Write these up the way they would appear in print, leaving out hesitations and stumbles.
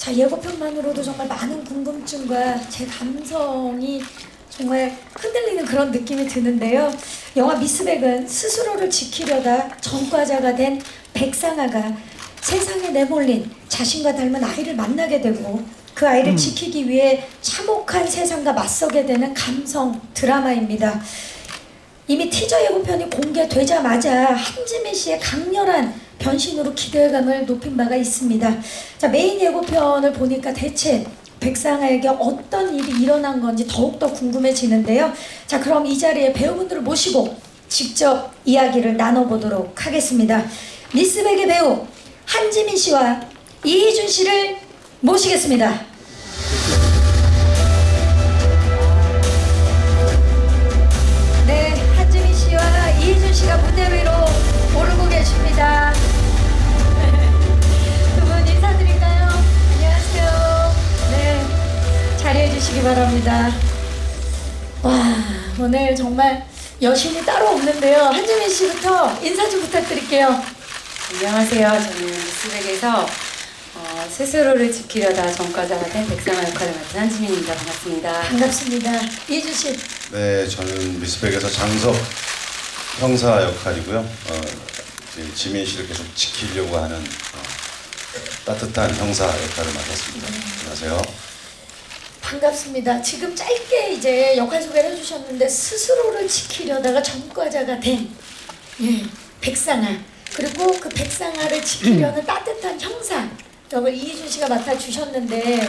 자, 예고편만으로도 정말 많은 궁금증과 제 감성이 정말 흔들리는 그런 느낌이 드는데요. 영화 미스백은 스스로를 지키려다 전과자가 된 백상아가 세상에 내몰린 자신과 닮은 아이를 만나게 되고 그 아이를 지키기 위해 참혹한 세상과 맞서게 되는 감성 드라마입니다. 이미 티저 예고편이 공개되자마자 한지민 씨의 강렬한 변신으로 기대감을 높인 바가 있습니다. 자, 메인 예고편을 보니까 대체 백상아에게 어떤 일이 일어난 건지 더욱더 궁금해지는데요. 자, 그럼 이 자리에 배우분들을 모시고 직접 이야기를 나눠보도록 하겠습니다. 미스백의 배우 한지민 씨와 이희준 씨를 모시겠습니다. 네, 한지민 씨와 이희준 씨가 무대 위로 오르고 계십니다. 두 분 인사드릴까요? 안녕하세요. 네, 자리해 주시기 바랍니다. 와, 오늘 정말 여신이 따로 없는데요. 한지민 씨부터 인사 좀 부탁드릴게요. 안녕하세요. 저는 미스백에서 스스로를 지키려다 전과자가 된 백상아 역할을 맡은 한지민입니다. 반갑습니다. 반갑습니다. 이희준 씨. 네, 저는 미스백에서 장석 형사 역할이고요. 이제 지민 씨를 계속 지키려고 하는 따뜻한 형사 역할을 맡았습니다. 안녕하세요. 반갑습니다. 지금 짧게 이제 역할 소개를 해주셨는데 스스로를 지키려다가 전과자가 된 백상아, 그리고 그 백상아를 지키려는 따뜻한 형사 역을 이희준 씨가 맡아주셨는데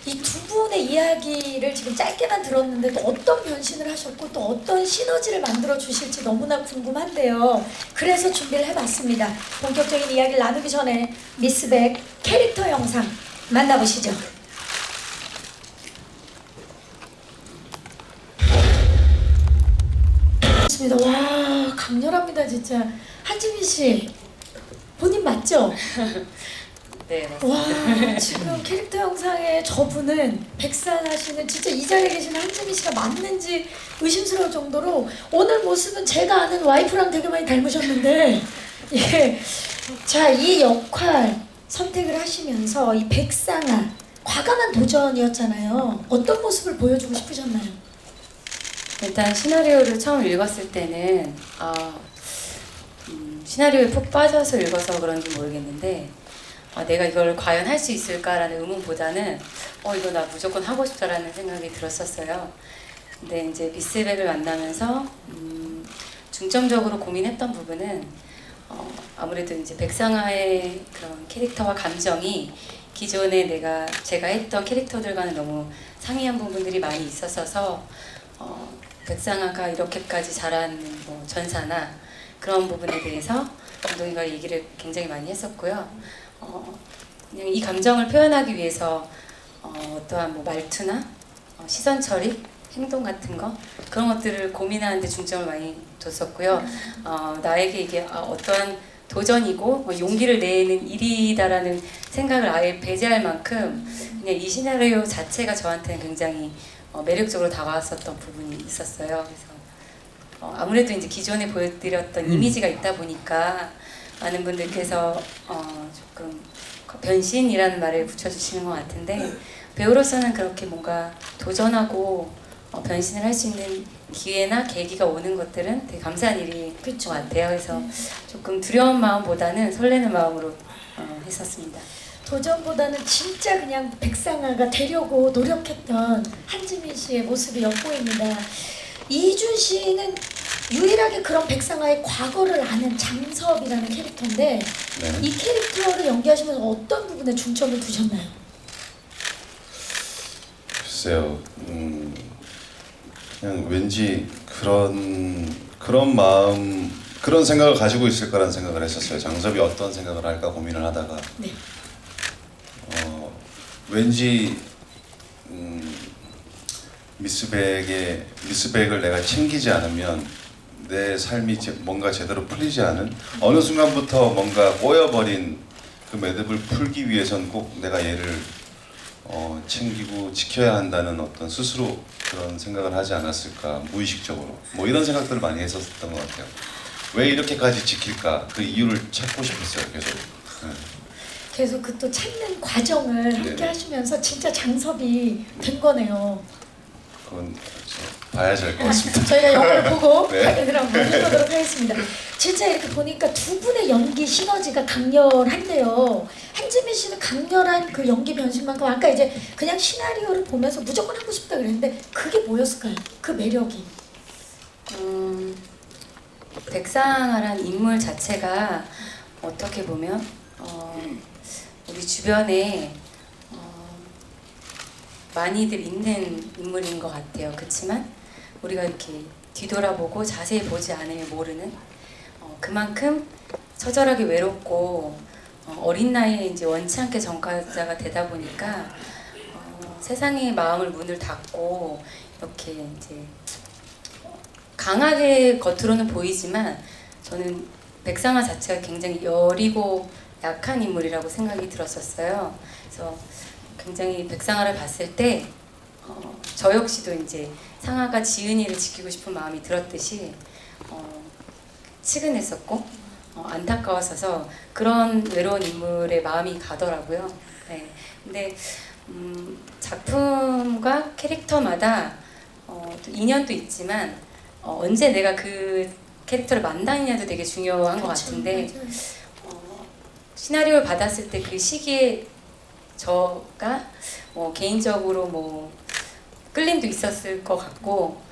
이 두 분의 이야기를 지금 짧게만 들었는데 또 어떤 변신을 하셨고 또 어떤 시너지를 만들어 주실지 너무나 궁금한데요. 그래서 준비를 해봤습니다. 본격적인 이야기를 나누기 전에 미스백 캐릭터 영상 만나보시죠. 와, 강렬합니다 진짜. 한지민 씨 본인 맞죠? 네, 맞습니다. 와, 지금 캐릭터 영상에 저분은 백상아 씨는 진짜 이 자리에 계신 한지민 씨가 맞는지 의심스러울 정도로 오늘 모습은 제가 아는 와이프랑 되게 많이 닮으셨는데 예. 자, 이 역할 선택을 하시면서 이 백상아 과감한 도전이었잖아요. 어떤 모습을 보여주고 싶으셨나요? 일단 시나리오를 처음 읽었을 때는 시나리오에 푹 빠져서 읽어서 그런지 모르겠는데 내가 이걸 과연 할 수 있을까라는 의문보다는 이거 나 무조건 하고 싶다라는 생각이 들었었어요. 근데 이제 미스백을 만나면서 중점적으로 고민했던 부분은 아무래도 이제 백상아의 그런 캐릭터와 감정이 기존에 제가 했던 캐릭터들과는 너무 상이한 부분들이 많이 있었어서 백상아가 이렇게까지 잘하는 뭐 전사나 그런 부분에 대해서 감독님과 얘기를 굉장히 많이 했었고요. 그냥 이 감정을 표현하기 위해서 어떠한 뭐 말투나 시선 처리, 행동 같은 거 그런 것들을 고민하는 데 중점을 많이 뒀었고요. 나에게 이게 어떠한 도전이고 용기를 내는 일이다라는 생각을 아예 배제할 만큼 그냥 이 시나리오 자체가 저한테는 굉장히 매력적으로 다가왔었던 부분이 있었어요. 그래서 아무래도 이제 기존에 보여드렸던 이미지가 있다 보니까 많은 분들께서 조금 변신이라는 말을 붙여주시는 것 같은데 배우로서는 그렇게 뭔가 도전하고 변신을 할 수 있는 기회나 계기가 오는 것들은 되게 감사한 일인 것 같아요. 그래서 조금 두려운 마음보다는 설레는 마음으로 했었습니다. 도전보다는 진짜 그냥 백상아가 되려고 노력했던 한지민 씨의 모습이 엿보입니다. 이준 씨는 유일하게 그런 백상아의 과거를 아는 장섭이라는 캐릭터인데 네. 이 캐릭터를 연기하시면서 어떤 부분에 중점을 두셨나요? 글쎄요, 그냥 왠지 그런 마음, 그런 생각을 가지고 있을 거라는 생각을 했었어요. 장섭이 어떤 생각을 할까 고민을 하다가 네. 왠지 미스백을 내가 챙기지 않으면 내 삶이 뭔가 제대로 풀리지 않은 어느 순간부터 뭔가 꼬여버린 그 매듭을 풀기 위해선 꼭 내가 얘를 챙기고 지켜야 한다는 어떤 스스로 그런 생각을 하지 않았을까, 무의식적으로 뭐 이런 생각들을 많이 했었던 것 같아요. 왜 이렇게까지 지킬까 그 이유를 찾고 싶었어요. 계속. 네. 계속 그 또 찾는 과정을 함께 네네. 하시면서 진짜 장섭이 된 거네요. 그건 봐야지 알 것 같습니다. 저희가 영화를 보고 네. 확인을 한번 해보도록 하겠습니다. 진짜 이렇게 보니까 두 분의 연기 시너지가 강렬한데요. 한지민 씨는 강렬한 그 연기 변신만큼 아까 이제 그냥 시나리오를 보면서 무조건 하고 싶다 그랬는데 그게 뭐였을까요? 그 매력이. 백상아란 인물 자체가 어떻게 보면 우리 주변에 많이들 있는 인물인 것 같아요. 그렇지만 우리가 이렇게 뒤돌아보고 자세히 보지 않으면 모르는 그만큼 처절하게 외롭고 어린 나이에 이제 원치 않게 전과자가 되다 보니까 세상의 마음을 문을 닫고 이렇게 이제 강하게 겉으로는 보이지만 저는 백상아 자체가 굉장히 여리고 약한 인물이라고 생각이 들었었어요. 그래서 굉장히 백상아를 봤을 때 저 역시도 이제 상아가 지은이를 지키고 싶은 마음이 들었듯이 치근했었고 안타까웠어서 그런 외로운 인물의 마음이 가더라고요. 네. 근데 작품과 캐릭터마다 또 인연도 있지만 언제 내가 그 캐릭터를 만나느냐도 되게 중요한 것 같은데 시나리오를 받았을 때 그 시기에 저가 개인적으로 끌림도 있었을 것 같고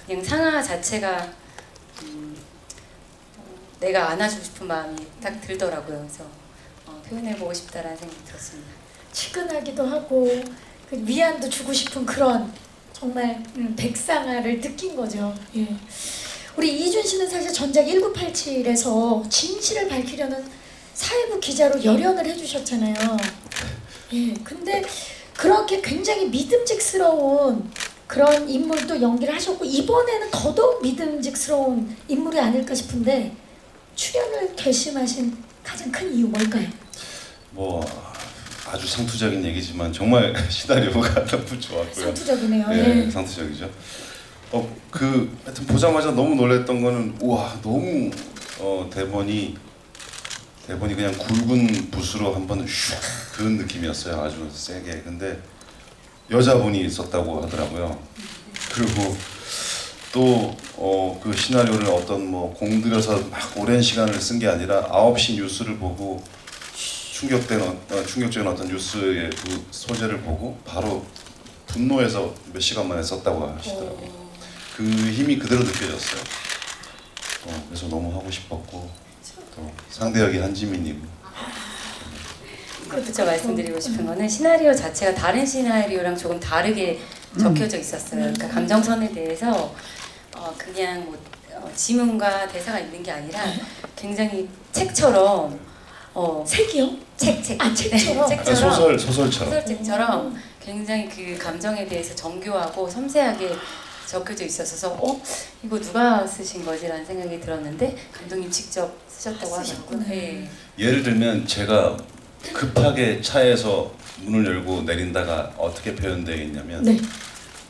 그냥 상아 자체가 내가 안아주고 싶은 마음이 딱 들더라고요. 그래서 표현해보고 싶다라는 생각이 들었습니다. 치근하기도 하고 그 위안도 주고 싶은 그런 정말 백상아를 느낀 거죠. 예. 우리 이준 씨는 사실 전작 1987에서 진실을 밝히려는 사회부 기자로 열연을 해주셨잖아요. 예. 근데 그렇게 굉장히 믿음직스러운 그런 인물도 연기를 하셨고 이번에는 더더욱 믿음직스러운 인물이 아닐까 싶은데 출연을 결심하신 가장 큰 이유 뭘까요? 뭐 아주 상투적인 얘기지만 정말 시나리오가 너무 좋았고요. 상투적이네요. 네, 예. 상투적이죠. 하여튼 보자마자 너무 놀랐던 거는 우와 너무 대본이 그냥 굵은 붓으로 한번 슉 그런 느낌이었어요. 아주 세게. 근데 여자분이 썼다고 하더라고요. 그리고 또 그 시나리오를 어떤 공들여서 막 오랜 시간을 쓴 게 아니라 9시 뉴스를 보고 충격적인 어떤 뉴스의 그 소재를 보고 바로 분노해서 몇 시간 만에 썼다고 하시더라고요. 그 힘이 그대로 느껴졌어요. 그래서 너무 하고 싶었고 또 상대 역이 한지민이고. 그것도 제가 말씀드리고 싶은 거는 시나리오 자체가 다른 시나리오랑 조금 다르게 적혀져 있었어요. 그러니까 감정선에 대해서 그냥 지문과 대사가 있는 게 아니라 굉장히 책처럼 책이요? 책. 아, 책처럼? 네, 소설처럼. 소설책처럼 굉장히 그 감정에 대해서 정교하고 섬세하게 적혀져 있어서 이거 누가 쓰신 거지라는 생각이 들었는데 감독님 직접 쓰셨다고 하셨고. 네. 예를 들면 제가 급하게 차에서 문을 열고 내린다가 어떻게 표현되어 있냐면 네.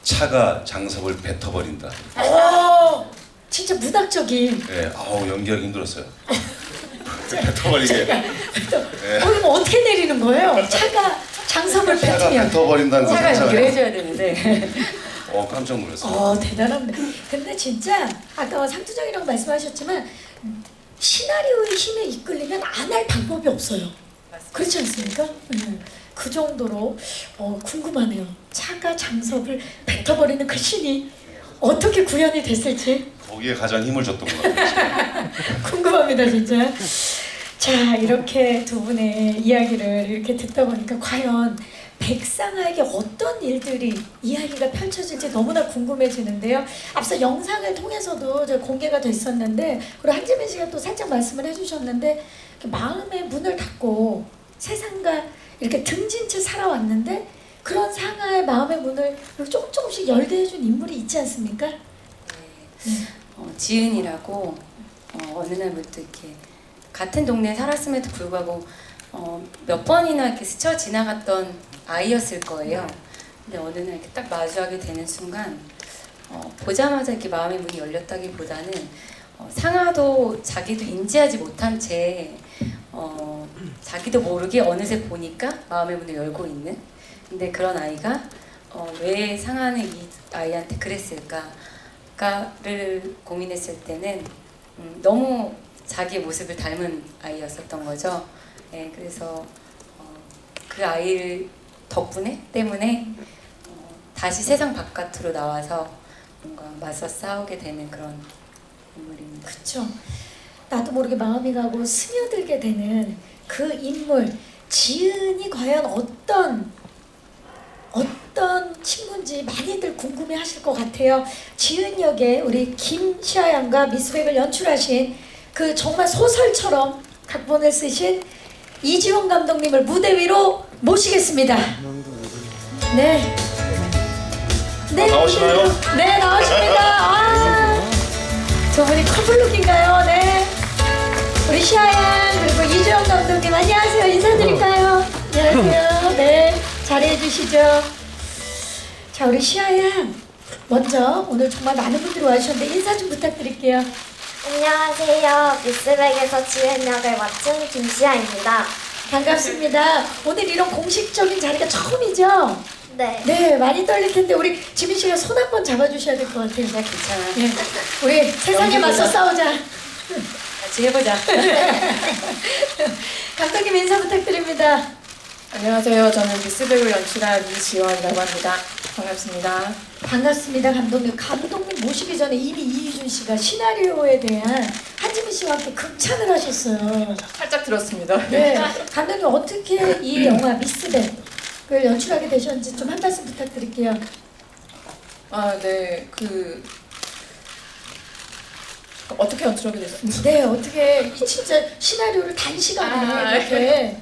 차가 장섭을 뱉어버린다. 오, 진짜 문학적인. 네, 연기하기 힘들었어요. 뱉어버리게. 네. 그럼 어떻게 내리는 거예요? 차가 장섭을 차가 뱉으면. 뱉어버린다는 거 차가 연기를 있잖아요. 해줘야 되는데. 깜짝 놀랐어요. 대단합니다. 근데 진짜 아까 상투적이라고 말씀하셨지만 시나리오의 힘에 이끌리면 안 할 방법이 없어요. 그렇지 않습니까? 그 정도로 궁금하네요. 차가 장섭을 뱉어버리는 그 신이 어떻게 구현이 됐을지 거기에 가장 힘을 줬던 것 같아요. 궁금합니다, 진짜. 자, 이렇게 두 분의 이야기를 이렇게 듣다 보니까 과연 백상아에게 어떤 일들이 이야기가 펼쳐질지 너무나 궁금해지는데요. 앞서 영상을 통해서도 공개가 됐었는데 그리고 한지민 씨가 또 살짝 말씀을 해주셨는데 마음의 문을 닫고 세상과 이렇게 등진 채 살아왔는데 그런 상아의 마음의 문을 조금씩 열게 해준 인물이 있지 않습니까? 지은이라고 어느 날부터 이렇게 같은 동네에 살았음에도 불구하고 몇 번이나 이렇게 스쳐 지나갔던 아이였을 거예요. 근데 어느 날 이렇게 딱 마주하게 되는 순간 보자마자 이렇게 마음의 문이 열렸다기보다는 상아도 자기도 인지하지 못한 채 자기도 모르게 어느새 보니까 마음의 문을 열고 있는, 근데 그런 아이가 왜 상하는 이 아이한테 그랬을까를 고민했을 때는 너무 자기의 모습을 닮은 아이였었던 거죠. 네, 그래서 그 아이 때문에 다시 세상 바깥으로 나와서 뭔가 맞서 싸우게 되는 그런 인물입니다. 그렇죠. 나도 모르게 마음이 가고 스며들게 되는 그 인물 지은이 과연 어떤 친구인지 많이들 궁금해하실 것 같아요. 지은 역에 우리 김시아 양과 미스백을 연출하신 그 정말 소설처럼 각본을 쓰신 이지원 감독님을 무대 위로 모시겠습니다. 네. 네. 나오시나요? 네, 나오십니다. 저 분이 커플룩인가요? 네. 우리 시아양 그리고 이주영 감독님 안녕하세요. 인사드릴까요? 안녕하세요. 네, 자리해 주시죠. 자, 우리 시아양 먼저 오늘 정말 많은 분들이 와주셨는데 인사 좀 부탁드릴게요. 안녕하세요. 미스백에서 지은 역을 맡은 김시아입니다. 반갑습니다. 오늘 이런 공식적인 자리가 처음이죠? 네. 네, 많이 떨릴 텐데 우리 지민 씨가 손 한 번 잡아주셔야 될 것 같아요. 네, 괜찮아. 예, 우리 세상에 맞서 싸우자. 같이 해보자. 감독님 인사 부탁드립니다. 안녕하세요. 저는 미스백을 연출한 이지원이라고 합니다. 반갑습니다. 반갑습니다, 감독님. 감독님 모시기 전에 이미 이희준 씨가 시나리오에 대한 한지민 씨와 함께 극찬을 하셨어요. 살짝 들었습니다. 네, 감독님 어떻게 이 영화 미스백을 연출하게 되셨는지 좀 한 말씀 부탁드릴게요. 네. 어떻게 연출하게 됐습니까? 네, 어떻게 이 진짜 시나리오를 단시간에 이렇게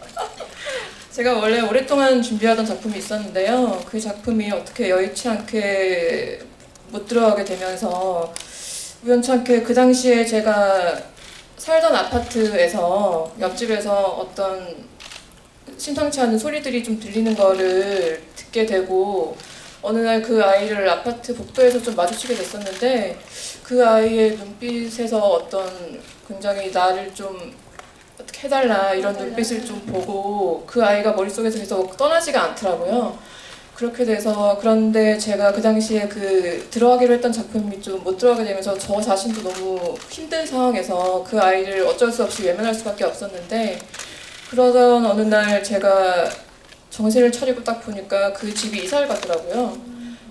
제가 원래 오랫동안 준비하던 작품이 있었는데요. 그 작품이 어떻게 여의치 않게 못 들어가게 되면서 우연치 않게 그 당시에 제가 살던 아파트에서 옆집에서 어떤 심상치 않은 소리들이 좀 들리는 거를 듣게 되고 어느 날 그 아이를 아파트 복도에서 좀 마주치게 됐었는데 그 아이의 눈빛에서 어떤 굉장히 나를 좀 어떻게 해달라 이런 눈빛을 좀 보고 그 아이가 머릿속에서 계속 떠나지가 않더라고요. 그렇게 돼서 그런데 제가 그 당시에 그 들어가기로 했던 작품이 좀 못 들어가게 되면서 저 자신도 너무 힘든 상황에서 그 아이를 어쩔 수 없이 외면할 수밖에 없었는데 그러던 어느 날 제가 정신을 차리고 딱 보니까 그 집이 이사를 갔더라고요.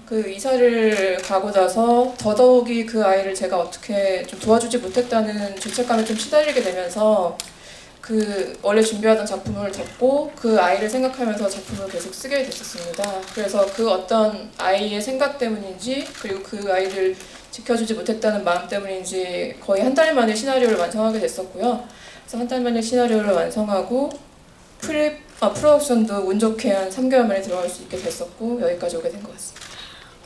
그 이사를 가고 나서 더더욱이 그 아이를 제가 어떻게 좀 도와주지 못했다는 죄책감에 좀 시달리게 되면서 그 원래 준비하던 작품을 접고 그 아이를 생각하면서 작품을 계속 쓰게 됐었습니다. 그래서 그 어떤 아이의 생각 때문인지 그리고 그 아이를 지켜주지 못했다는 마음 때문인지 거의 한 달 만에 시나리오를 완성하게 됐었고요. 그래서 한 달 만에 시나리오를 완성하고 프로덕션도 운 좋게 한 3개월 만에 들어갈 수 있게 됐었고 여기까지 오게 된 것 같습니다.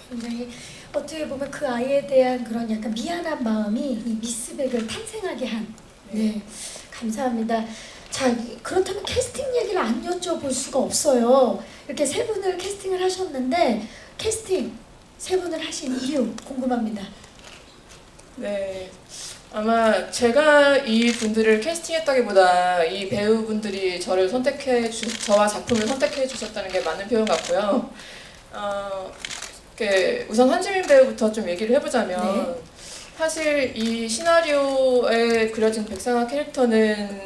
굉장히 어떻게 보면 그 아이에 대한 그런 약간 미안한 마음이 이 미스백을 탄생하게 한. 네, 감사합니다. 자, 그렇다면 캐스팅 얘기를 안 여쭤볼 수가 없어요. 이렇게 세 분을 캐스팅을 하셨는데 캐스팅 세 분을 하신 이유 궁금합니다. 네, 아마 제가 이 분들을 캐스팅했다기보다 이 배우분들이 저와 작품을 선택해 주셨다는 게 맞는 표현 같고요. 우선 한지민 배우부터 좀 얘기를 해보자면 네. 사실 이 시나리오에 그려진 백상아 캐릭터는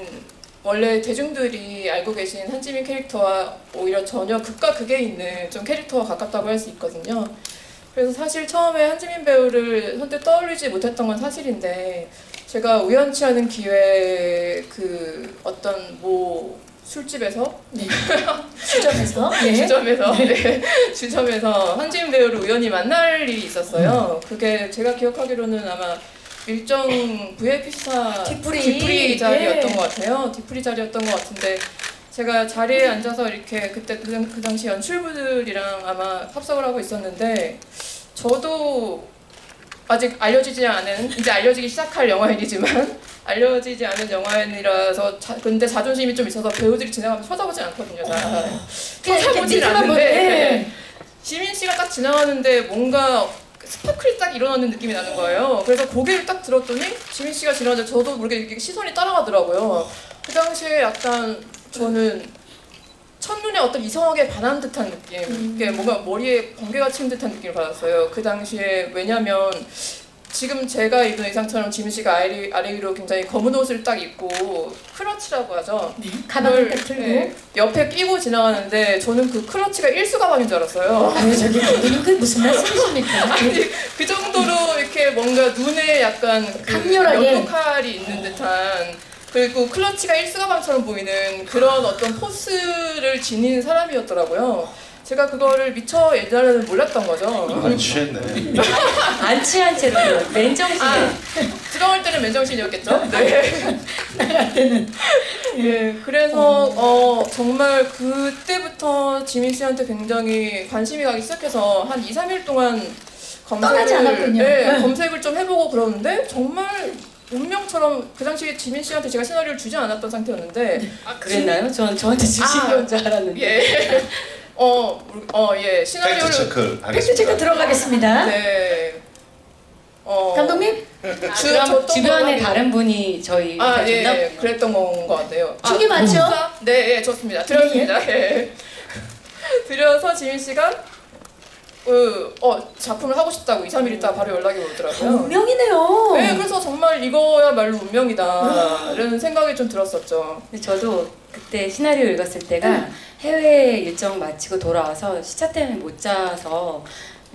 원래 대중들이 알고 계신 한지민 캐릭터와 오히려 전혀 극과 극에 있는 좀 캐릭터와 가깝다고 할 수 있거든요. 그래서 사실 처음에 한지민 배우를 선뜻 떠올리지 못했던 건 사실인데 제가 우연치 않은 기회에 그 어떤 술집에서 네. 주점에서 네. 주점에서 한지민 배우를 우연히 만날 일이 있었어요. 그게 제가 기억하기로는 아마 일정 VIP사 뒤풀이. 자리였던 네. 것 같아요. 뒤풀이 자리였던 것 같은데 제가 자리에 앉아서 이렇게 그때 그 당시 연출부들이랑 아마 합석을 하고 있었는데 저도 아직 알려지지 않은 이제 알려지기 시작할 영화인이지만 알려지지 않은 영화인이라서 근데 자존심이 좀 있어서 배우들이 지나가면 쳐다보지 않거든요. 쳐다보지 않는데 지민 씨가 딱 지나가는데 뭔가 스파클이 딱 일어나는 느낌이 나는 거예요. 그래서 고개를 딱 들었더니 지민 씨가 지나가는데 저도 모르게 이렇게 시선이 따라가더라고요. 그 당시에 약간 저는 첫눈에 어떤 이성에게 반한 듯한 느낌, 이게 뭔가 머리에 번개가 친 듯한 느낌을 받았어요. 그 당시에. 왜냐면 지금 제가 입은 의상처럼 지민 씨가 아래 위로 굉장히 검은 옷을 딱 입고 크러치라고 하죠. 가방을 딱 그걸, 들고. 네, 옆에 끼고 지나가는데 저는 그 크러치가 일수 가방인 줄 알았어요. 아유 저기 그게 무슨 말씀이십니까? 아니 그 정도로 이렇게 뭔가 눈에 약간 그 강렬하게. 연도칼이 있는 듯한, 그리고 클러치가 일수가방처럼 보이는 그런 어떤 포스를 지닌 사람이었더라고요. 제가 그거를 미처 예전에는 몰랐던 거죠. 안 취했네. 안 취한 채로 맨정신에 들어갈 때는 맨정신이었겠죠? 네. 나갈 때는. 예, 그래서 정말 그때부터 지민 씨한테 굉장히 관심이 가기 시작해서 한 2, 3일 동안 떠나지 않았군요. 네, 네. 검색을 좀 해보고 그러는데 정말 운명처럼 그 당시에 지민 씨한테 제가 시나리오를 주지 않았던 상태였는데 그랬나요? 전 저한테 주신 건 줄 알았는데. 예. 예. 시나리오를 팩트 체크를 팩트 하겠습니다. 체크 들어가겠습니다. 네. 감독님 그럼 주변에 다른 분이 저희 예, 줬나? 예, 그랬던 건 것 같아요. 중계 맞죠? 네, 예, 좋습니다. 드렸습니다. 예. 드려서 지민 씨가 작품을 하고 싶다고 2, 3일 있다가 바로 연락이 오더라고요. 운명이네요. 네, 그래서 정말 이거야말로 운명이다 이런 생각이 좀 들었었죠. 근데 저도 그때 시나리오 읽었을 때가 해외 일정 마치고 돌아와서 시차 때문에 못 자서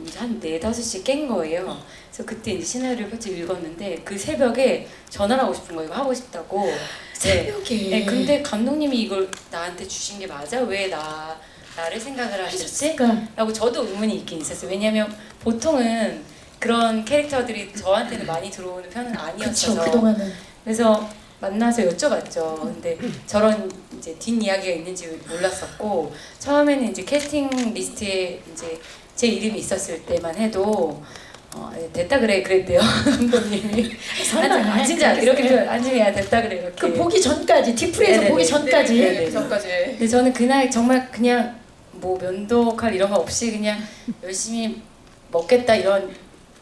이제 한 4, 5시 깬 거예요. 그래서 그때 이제 시나리오를 펼쳐 읽었는데 그 새벽에 전화를 하고 싶은 거예요. 이거 하고 싶다고. 새벽에. 네, 근데 감독님이 이걸 나한테 주신 게 맞아? 왜 나를 생각을 하셨지? 그러니까 라고 저도 의문이 있긴 있었어요. 왜냐면 보통은 그런 캐릭터들이 저한테는 많이 들어오는 편은 그쵸 아니었어서. 그동안은 그래서 만나서 여쭤봤죠. 근데 저런 이제 뒷이야기가 있는지 몰랐었고, 처음에는 이제 캐스팅 리스트에 이제 제 이름이 있었을 때만 해도 됐다 그래 그랬대요. 감독님이. 설마 진짜 이렇게 표현, 안지미야 됐다 그래 이렇게. 그 보기 전까지 디프리에서 네네네. 보기 전까지 네네. 그 전까지. 근데 저는 그날 정말 그냥 뭐 면도칼 이런 거 없이 그냥 열심히 먹겠다 이런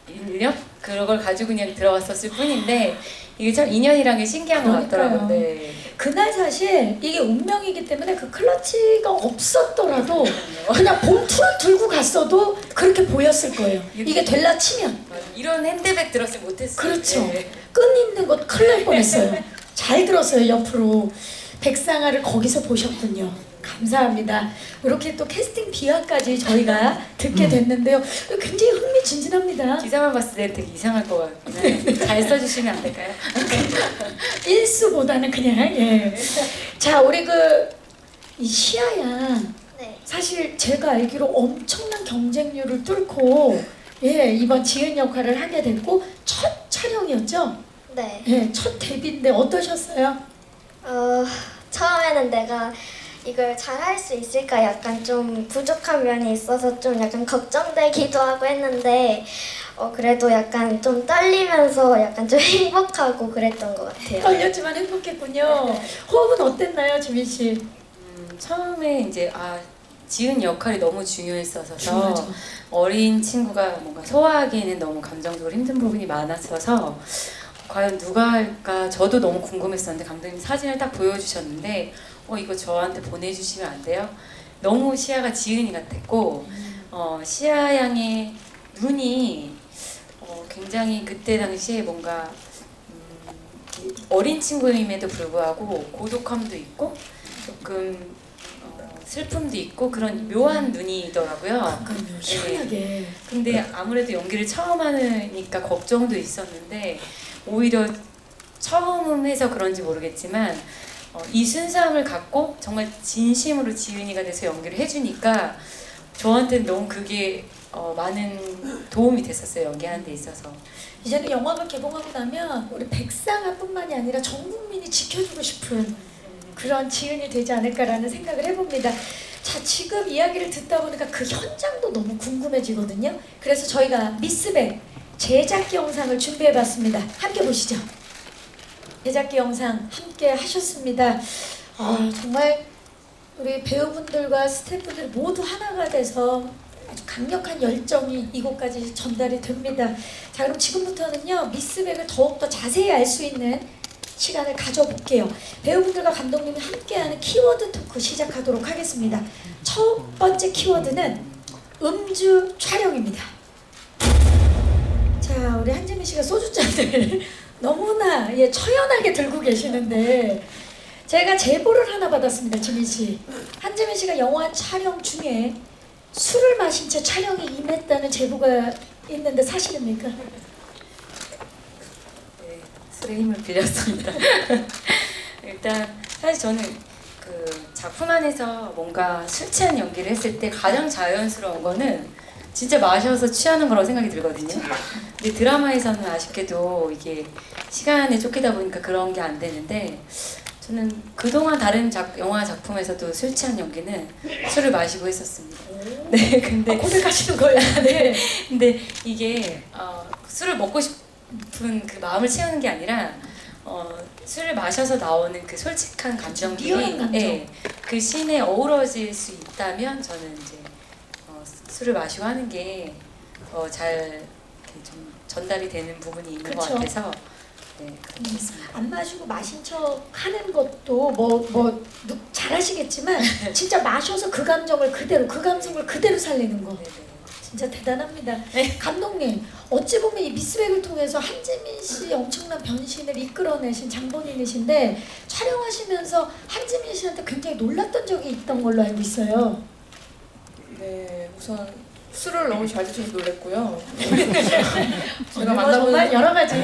인력 그런 걸 가지고 그냥 들어갔었을 뿐인데 이게 참 인연이란 게 신기한 것 그러니까요. 같더라고요. 네. 그날 사실 이게 운명이기 때문에 그 클러치가 없었더라도 그냥 봉투를 들고 갔어도 그렇게 보였을 거예요. 이게 될라 치면 이런 핸드백 들었을 못했어요. 그렇죠. 네. 끈 있는 것 큰일 날 뻔했어요. 잘 들었어요. 옆으로 백상아를 거기서 보셨군요. 감사합니다. 이렇게 또 캐스팅 비화까지 저희가 듣게 됐는데요. 굉장히 흥미진진합니다. 기사만 봤을 때 되게 이상할 것 같구나. 잘 써주시면 안 될까요? 일수보다는 그냥 예. 자 우리 이 시아양 네. 사실 제가 알기로 엄청난 경쟁률을 뚫고 이번 지은 역할을 하게 됐고 첫 촬영이었죠? 네. 첫 데뷔인데 어떠셨어요? 처음에는 내가 이걸 잘 할 수 있을까 약간 좀 부족한 면이 있어서 좀 약간 걱정되기도 하고 했는데 그래도 약간 좀 떨리면서 약간 좀 행복하고 그랬던 것 같아요. 떨렸지만 행복했군요. 호흡은 어땠나요, 지민 씨? 처음에 이제 지은 역할이 너무 중요했어서 중요하죠. 어린 친구가 뭔가 소화하기에는 너무 감정적으로 힘든 부분이 많았어서 과연 누가 할까 저도 너무 궁금했었는데 감독님 사진을 딱 보여주셨는데 이거 저한테 보내주시면 안 돼요? 너무 시아가 지은이 같았고 시아 양의 눈이 굉장히 그때 당시에 뭔가 어린 친구임에도 불구하고 고독함도 있고 조금 슬픔도 있고 그런 묘한 눈이더라고요. 그럼요, 희한하게. 근데 아무래도 연기를 처음 하니까 걱정도 있었는데 오히려 처음 해서 그런지 모르겠지만 이 순수함을 갖고 정말 진심으로 지은이가 돼서 연기를 해주니까 저한테는 너무 그게 많은 도움이 됐었어요. 연기하는 데 있어서. 이제는 영화가 개봉하고 나면 우리 백상아뿐만이 아니라 전 국민이 지켜주고 싶은 그런 지은이 되지 않을까라는 생각을 해봅니다. 자, 지금 이야기를 듣다 보니까 그 현장도 너무 궁금해지거든요. 그래서 저희가 미스백 제작기 영상을 준비해봤습니다. 함께 보시죠. 제작기 영상 함께 하셨습니다. 정말 우리 배우분들과 스태프분들 모두 하나가 돼서 아주 강력한 열정이 이곳까지 전달이 됩니다. 자, 그럼 지금부터는요 미스백을 더욱더 자세히 알 수 있는 시간을 가져볼게요. 배우분들과 감독님이 함께하는 키워드 토크 시작하도록 하겠습니다. 첫 번째 키워드는 음주 촬영입니다. 자, 우리 한지민 씨가 소주잔을 너무나 처연하게 들고 계시는데 제가 제보를 하나 받았습니다. 지민 씨, 한지민 씨가 영화 촬영 중에 술을 마신 채 촬영에 임했다는 제보가 있는데 사실입니까? 네, 술의 힘을 빌렸습니다. 일단 사실 저는 그 작품 안에서 뭔가 술 취한 연기를 했을 때 가장 자연스러운 거는 진짜 마셔서 취하는 거라고 생각이 들거든요. 근데 드라마에서는 아쉽게도 이게 시간에 쫓기다 보니까 그런 게 안 되는데 저는 그동안 다른 영화 작품에서도 술 취한 연기는 술을 마시고 했었습니다. 네, 근데 고백하시는 거예요? 네. 근데 이게 술을 먹고 싶은 그 마음을 채우는 게 아니라 술을 마셔서 나오는 그 솔직한 감정들이 리얼한 감정. 예, 그 씬에 어우러질 수 있다면 저는 이제 술을 마시고 하는 게 더 잘 좀 전달이 되는 부분이 있는 것 그쵸. 같아서 네, 그렇게 했습니다. 안 마시고 마신 척 하는 것도 잘하시겠지만 진짜 마셔서 그 감정을 그대로 그 감성을 그대로 살리는 거 네네. 진짜 대단합니다. 네. 감독님, 어찌 보면 이 미스백을 통해서 한지민 씨의 엄청난 변신을 이끌어내신 장본인이신데 촬영하시면서 한지민 씨한테 굉장히 놀랐던 적이 있던 걸로 알고 있어요. 네, 우선 술을 너무 잘 드셔서 놀랬고요. 제가 정말 여러 가지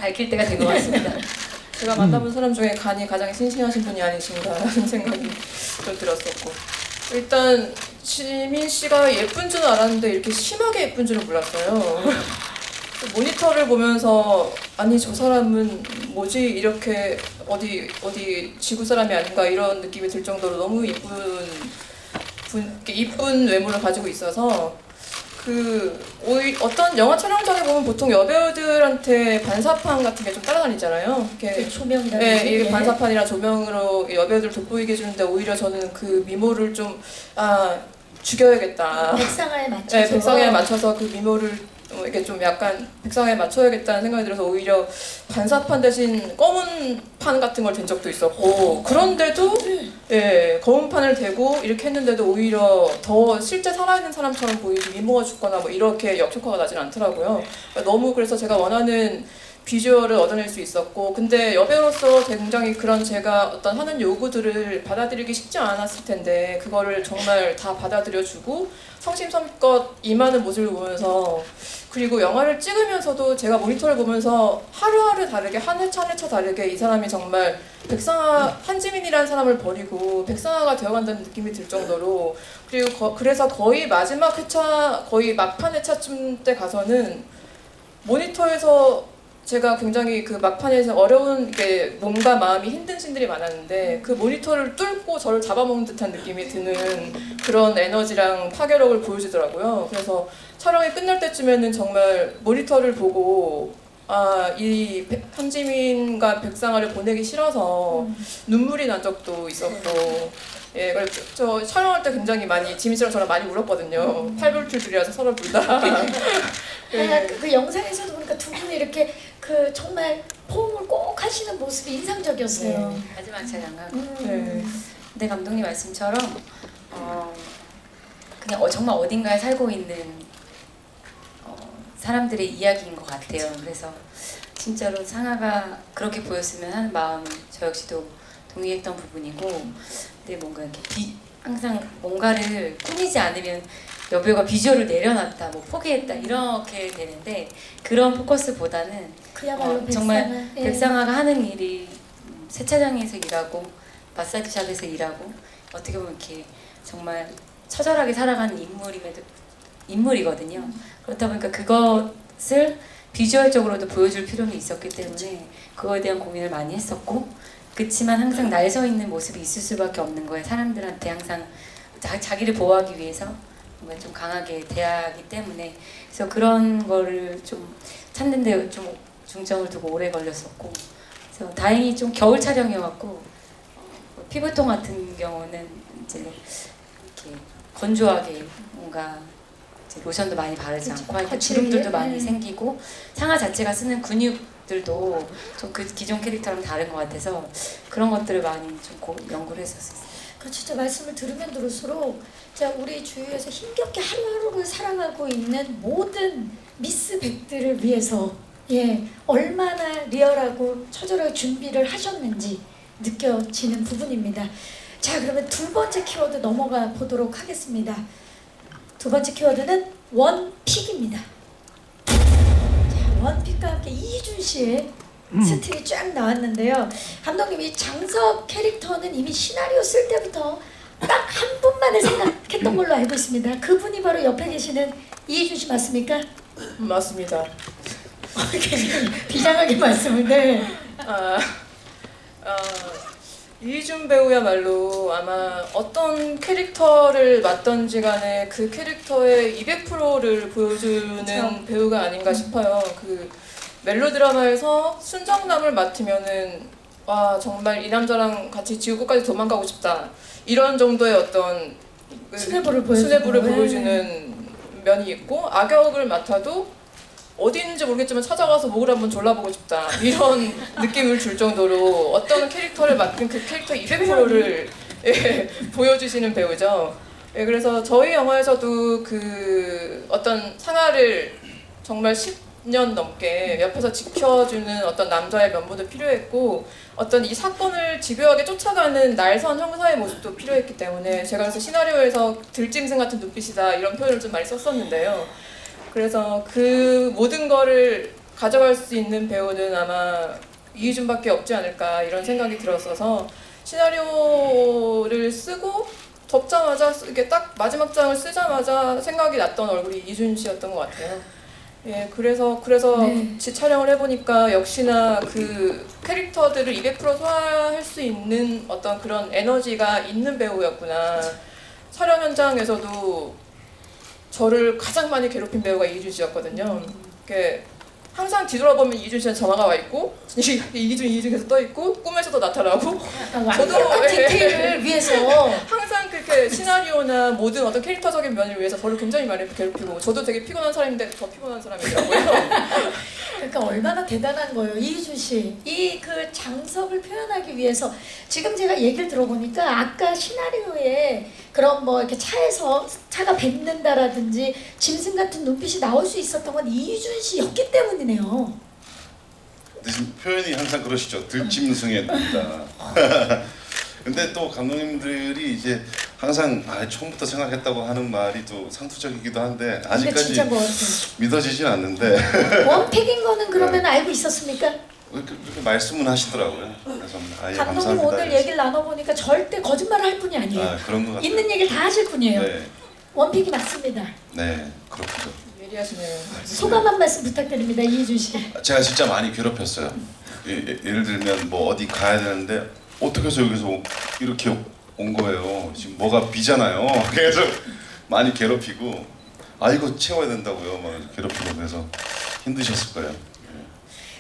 밝힐 때가 된 것 같습니다. 제가 만나본 사람 중에 간이 가장 신신하신 분이 아니신가라는 생각이 좀 들었었고, 일단 지민 씨가 예쁜 줄은 알았는데 이렇게 심하게 예쁜 줄은 몰랐어요. 모니터를 보면서 아니 저 사람은 뭐지 이렇게 어디 지구 사람이 아닌가 이런 느낌이 들 정도로 너무 이쁜 외모를 가지고 있어서 어떤 영화 촬영장에 보면 보통 여배우들한테 반사판 같은 게 좀 따라다니잖아요. 이렇게 조명이라든지 네, 이게 반사판이랑 조명으로 여배우들 돋보이게 해주는데 오히려 저는 그 미모를 좀 죽여야겠다. 백상화에 맞춰서 네, 백상에 맞춰서 그 미모를 이렇게 좀 약간 백상에 맞춰야겠다는 생각이 들어서 오히려 반사판 대신 검은 판 같은 걸 댄 적도 있었고 그런데도 예, 검은 판을 대고 이렇게 했는데도 오히려 더 실제 살아있는 사람처럼 보이지 미모가 죽거나 뭐 이렇게 역효과가 나진 않더라고요. 너무 그래서 제가 원하는 비주얼을 얻어낼 수 있었고 근데 여배우로서 굉장히 그런 제가 어떤 하는 요구들을 받아들이기 쉽지 않았을 텐데 그거를 정말 다 받아들여주고 성심성의껏 임하는 모습을 보면서 그리고 영화를 찍으면서도 제가 모니터를 보면서 하루하루 다르게 한 회차 한 회차 다르게 이 사람이 정말 백상아 한지민이라는 사람을 버리고 백상아가 되어간다는 느낌이 들 정도로 그리고 그래서 거의 마지막 회차 거의 막판 회차쯤 때 가서는 모니터에서 제가 굉장히 그 막판에서 어려운 게 몸과 마음이 힘든 씬들이 많았는데 그 모니터를 뚫고 저를 잡아먹는 듯한 느낌이 드는 그런 에너지랑 파괴력을 보여주더라고요. 그래서 촬영이 끝날 때쯤에는 정말 모니터를 보고 이 한지민과 백상아를 보내기 싫어서 눈물이 난 적도 있었고 예, 그래서 저 촬영할 때 굉장히 많이 지민 씨랑 저랑 많이 울었거든요. 팔불출들이라서 서로 불다. 그 영상에서도 보니까 두 분이 이렇게 그 정말 포옹을 꼭 하시는 모습이 인상적이었어요. 네, 마지막 촬영하고 네. 근데 감독님 말씀처럼 그냥 정말 어딘가에 살고 있는 사람들의 이야기인 것 같아요. 그래서 진짜로 상아가 그렇게 보였으면 하는 마음은 저 역시도 동의했던 부분이고 근데 뭔가 이렇게 항상 뭔가를 꾸미지 않으면 여배우가 비주얼을 내려놨다, 뭐 포기했다 이렇게 되는데 그런 포커스보다는 그야말로 정말 예. 백상아가 하는 일이 세차장에서 일하고 마사지샵에서 일하고 어떻게 보면 이렇게 정말 처절하게 살아가는 인물이거든요. 그렇다 보니까 그것을 비주얼적으로도 보여줄 필요는 있었기 때문에 그거에 대한 고민을 많이 했었고 그렇지만 항상 날 서 있는 모습이 있을 수밖에 없는 거예요. 사람들한테 항상 자기를 보호하기 위해서 뭔가 좀 강하게 대하기 때문에 그래서 그런 거를 좀 찾는데 좀 중점을 두고 오래 걸렸었고 그래서 다행히 좀 겨울 촬영이어갖고 피부톤 같은 경우는 이제 이렇게 건조하게 뭔가 이제 로션도 많이 바르지 않고 하니까 주름들도 많이 생기고 상아 자체가 쓰는 근육 것들도 좀 그 기존 캐릭터랑 다른 것 같아서 그런 것들을 많이 좀 연구를 했었어요. 그 진짜 말씀을 들으면 들을수록 자 우리 주위에서 힘겹게 하루하루를 살아가고 있는 모든 미스백들을 위해서 얼마나 리얼하고 처절하게 준비를 하셨는지 느껴지는 부분입니다. 자 그러면 두 번째 키워드 넘어가 보도록 하겠습니다. 두 번째 키워드는 원픽입니다. 자 원픽과 함께 이희준 씨의 스틸이 쫙 나왔는데요. 감독님 이 장석 캐릭터는 이미 시나리오 쓸 때부터 딱 한 분만을 생각했던 걸로 알고 있습니다. 그분이 바로 옆에 계시는 이희준 씨 맞습니까? 맞습니다. 굉장히 비장하게 말씀을 네. 이희준 배우야말로 아마 어떤 캐릭터를 맡던지 간에 그 캐릭터의 200%를 보여주는 그렇죠. 배우가 아닌가 싶어요. 그 멜로드라마에서 순정남을 맡으면은 와 정말 이 남자랑 같이 지구까지 도망가고 싶다 이런 정도의 어떤 수뇌부를 보여주는 면이 있고 악역을 맡아도 어디 있는지 모르겠지만 찾아가서 목을 한번 졸라보고 싶다 이런 느낌을 줄 정도로 어떤 캐릭터를 맡은 그 캐릭터 200%를 보여주시는 배우죠. 그래서 저희 영화에서도 그 어떤 상아를 정말 10년 넘게 옆에서 지켜주는 어떤 남자의 면모도 필요했고 어떤 이 사건을 집요하게 쫓아가는 날선 형사의 모습도 필요했기 때문에 제가 그래서 시나리오에서 들짐승 같은 눈빛이다 이런 표현을 좀 많이 썼었는데요. 그래서 그 모든 거를 가져갈 수 있는 배우는 아마 이희준밖에 없지 않을까 이런 생각이 들었어서 시나리오를 쓰고 접자마자 이게 딱 마지막 장을 쓰자마자 생각이 났던 얼굴이 이희준 씨였던 것 같아요. 그래서 네. 촬영을 해보니까 역시나 그 캐릭터들을 200% 소화할 수 있는 어떤 그런 에너지가 있는 배우였구나. 촬영 현장에서도 저를 가장 많이 괴롭힌 배우가 이희준 씨였거든요. 항상 뒤돌아보면 이희준 씨는 전화가 와 있고 이희준 계속 떠 있고 꿈에서도 나타나고 완벽한 디테일을 위해서 항상 그렇게 시나리오나 모든 어떤 캐릭터적인 면을 위해서 저를 굉장히 많이 괴롭히고 저도 되게 피곤한 사람인데 더 피곤한 사람이더라고요. 그러니까 얼마나 대단한 거예요, 이희준 씨. 이 그 장석을 표현하기 위해서 지금 제가 얘기를 들어보니까 아까 시나리오에 그런 뭐 이렇게 차가 뱉는다라든지 짐승 같은 눈빛이 나올 수 있었던 건 이희준 씨였기 때문이네요. 근데 지금 표현이 항상 그러시죠. 들짐승의 눈이다. 근데 또 감독님들이 이제 항상 처음부터 생각했다고 하는 말이 또 상투적이기도 한데 근데 아직까지 진짜 뭐 같아요. 믿어지진 않는데 원픽인 거는 그러면 알고 있었습니까? 그렇게 말씀은 하시더라고요. 그래서 감독님 감사합니다. 오늘 얘기를 나눠보니까 절대 거짓말을 할 분이 아니에요. 그런 것 같아요. 있는 얘기를 다 하실 분이에요. 네, 원픽이 맞습니다. 네, 그렇군요. 예리하시네요. 소감 한 말씀 부탁드립니다, 이희준 씨. 제가 진짜 많이 괴롭혔어요. 예를 들면 뭐 어디 가야 되는데 어떻게 해서 여기서 이렇게 온 거예요. 지금 뭐가 비잖아요. 그래서 많이 괴롭히고 이거 채워야 된다고요. 막 괴롭히고 그래서 힘드셨을 거예요.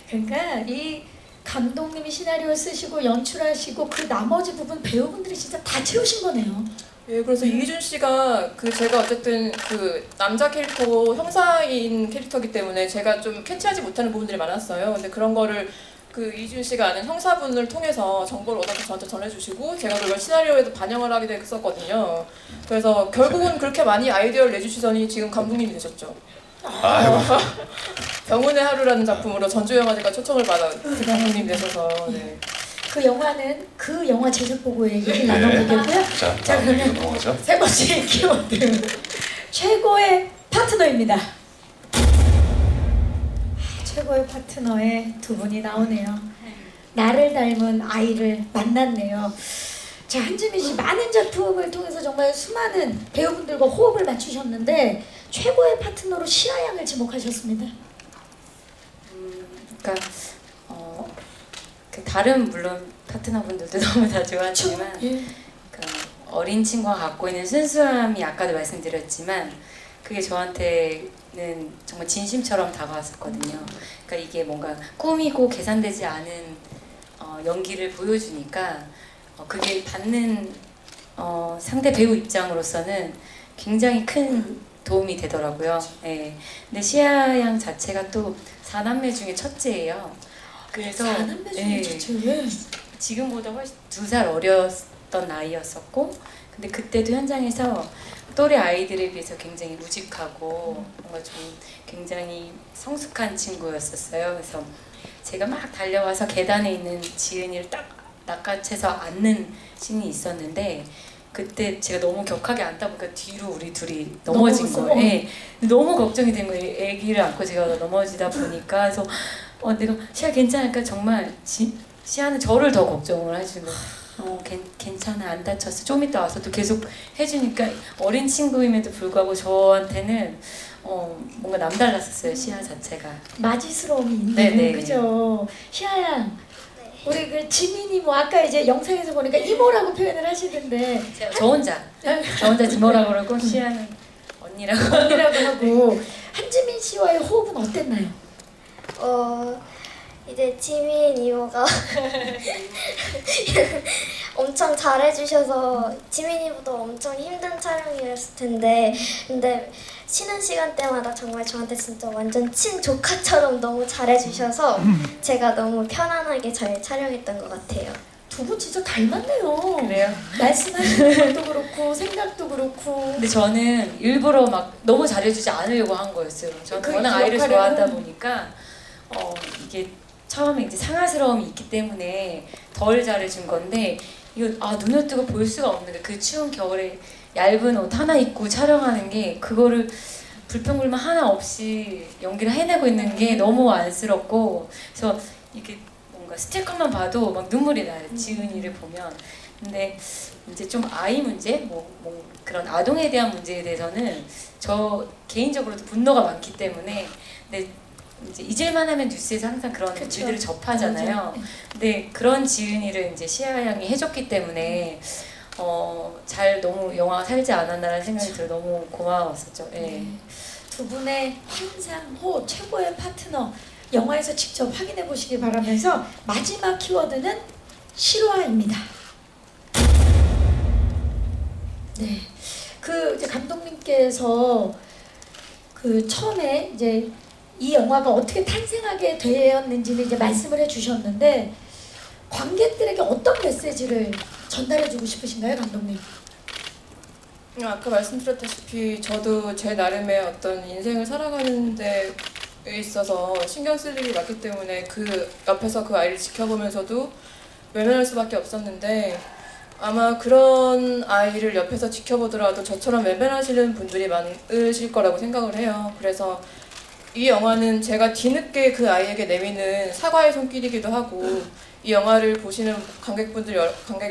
그러니까 이 감독님이 시나리오 쓰시고 연출하시고 그 나머지 부분 배우분들이 진짜 다 채우신 거네요. 그래서 이희준 씨가 제가 어쨌든 그 남자 캐릭터 형사인 캐릭터이기 때문에 제가 좀 캐치하지 못하는 부분들이 많았어요. 근데 그런 거를 그 이희준 씨가 아는 형사분을 통해서 정보를 얻어서 저한테 전해주시고 제가 그걸 시나리오에도 반영을 하게 됐었거든요. 그래서 결국은 그렇게 많이 아이디어를 내주시더니 지금 감독님이 되셨죠. 병운의 하루라는 작품으로 전주영화제가 초청을 받아 감독님 되셔서 그 영화는 그 영화 제작 보고 얘기를 나눠보겠고요. 자 그러면 넘어가죠. 세 번째 키워드 최고의 파트너입니다. 최고의 파트너의 두 분이 나오네요. 나를 닮은 아이를 만났네요. 자 한지민 씨 많은 작품을 통해서 정말 수많은 배우분들과 호흡을 맞추셨는데 최고의 파트너로 시아양을 지목하셨습니다. 그러니까 그 다른 물론 파트너분들도 너무 다 좋았지만 예. 그 어린 친구가 갖고 있는 순수함이 아까도 말씀드렸지만 그게 저한테는 정말 진심처럼 다가왔었거든요. 그러니까 이게 뭔가 꾸미고 계산되지 않은 연기를 보여주니까 그게 받는 상대 배우 입장으로서는 굉장히 큰 도움이 되더라고요. 네. 근데 시아 양 자체가 또 4남매 중에 첫째예요. 그래서 4남매 중에 예, 첫째예요. 지금보다 훨씬 2살 어렸던 나이였었고, 근데 그때도 현장에서 또래 아이들에 비해서 굉장히 우직하고 뭔가 좀 굉장히 성숙한 친구였었어요. 그래서 제가 막 달려와서 계단에 있는 지은이를 딱 낚아채서 안는 씬이 있었는데, 그때 제가 너무 격하게 안다 보니까 뒤로 우리 둘이 넘어진 넘어갔어? 거예요. 예. 너무 걱정이 된 거예요. 아기를 안고 제가 넘어지다 보니까. 그래서 내가 시아 괜찮을까? 정말 시아는 저를 더 걱정을 하시고, 괜찮아, 안 다쳤어. 좀 이따 와서 또 계속 해주니까, 어린 친구임에도 불구하고 저한테는 뭔가 남달랐었어요. 시아 자체가. 맞이스러움이 있네. 네네. 그죠? 희아야, 우리 그 지민이 뭐 아까 이제 영상에서 보니까 이모라고 표현을 하시던데 저 혼자 지모라고 그러고, 시아는 언니라고. 언니라고 하고, 한지민 씨와의 호흡은 어땠나요? 이제 지민 이모가 엄청 잘해주셔서 지민이보다 엄청 힘든 촬영이었을 텐데, 근데 쉬는 시간 때마다 정말 저한테 진짜 완전 친조카처럼 너무 잘해주셔서 제가 너무 편안하게 잘 촬영했던 것 같아요. 두 분 진짜 닮았네요. 그래요? 말씀하시는 것도 그렇고 생각도 그렇고. 근데 저는 일부러 막 너무 잘해주지 않으려고 한 거였어요. 저는 그 워낙 아이를 역할을- 좋아하다 보니까 이게 처음에 이제 상하스러움이 있기 때문에 덜 잘해준 건데, 이거 눈을 뜨고 볼 수가 없는 게, 그 추운 겨울에 얇은 옷 하나 입고 촬영하는 게, 그거를 불평불만 하나 없이 연기를 해내고 있는 게 너무 안쓰럽고, 그래서 이게 뭔가 스티커만 봐도 막 눈물이 나요. 지은이를 보면. 근데 이제 좀 아이 문제, 뭐 그런 아동에 대한 문제에 대해서는 저 개인적으로도 분노가 많기 때문에, 근데 이제 잊을만 하면 뉴스에서 항상 그런 그쵸. 일들을 접하잖아요. 맞아요. 근데 그런 지은이를 이제 시아 양이 해줬기 때문에 잘 너무 영화가 살지 않았나라는 생각이 들어 너무 고마웠었죠. 예. 네. 두 분의 환상호 최고의 파트너 영화에서 직접 확인해 보시기 바라면서, 마지막 키워드는 실화입니다. 네, 그 이제 감독님께서 그 처음에 이제 이 영화가 어떻게 탄생하게 되었는지는 이제 말씀을 해주셨는데, 관객들에게 어떤 메시지를 전달해주고 싶으신가요, 감독님? 아까 말씀드렸다시피 저도 제 나름의 어떤 인생을 살아가는 데 있어서 신경 쓸 일이 많기 때문에 그 옆에서 그 아이를 지켜보면서도 외면할 수밖에 없었는데, 아마 그런 아이를 옆에서 지켜보더라도 저처럼 외면하시는 분들이 많으실 거라고 생각을 해요. 그래서 이 영화는 제가 뒤늦게 그 아이에게 내미는 사과의 손길이기도 하고, 이 영화를 보시는 관객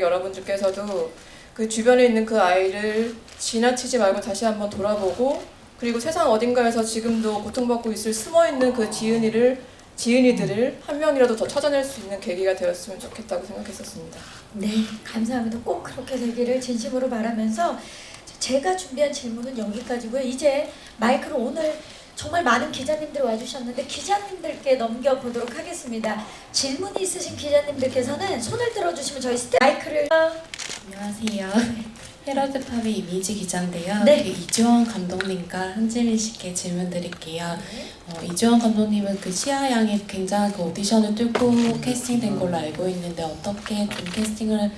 여러분들께서도 그 주변에 있는 그 아이를 지나치지 말고 다시 한번 돌아보고, 그리고 세상 어딘가에서 지금도 고통받고 있을 숨어있는 그 지은이들을 한 명이라도 더 찾아낼 수 있는 계기가 되었으면 좋겠다고 생각했었습니다. 네, 감사합니다. 꼭 그렇게 되기를 진심으로 바라면서, 제가 준비한 질문은 여기까지고요. 이제 마이크를 오늘 정말 많은 기자님들 와주셨는데 기자님들께 넘겨보도록 하겠습니다. 질문이 있으신 기자님들께서는 손을 들어주시면 저희 마이크를. 안녕하세요. 헤럴드팝의 이미지 기자인데요. 네. 그 이주원 감독님과 한지민 씨께 질문 드릴게요. 이주원 감독님은 그 시아 양이 굉장한 그 오디션을 뚫고 캐스팅된 걸로 알고 있는데, 어떻게 좀 캐스팅을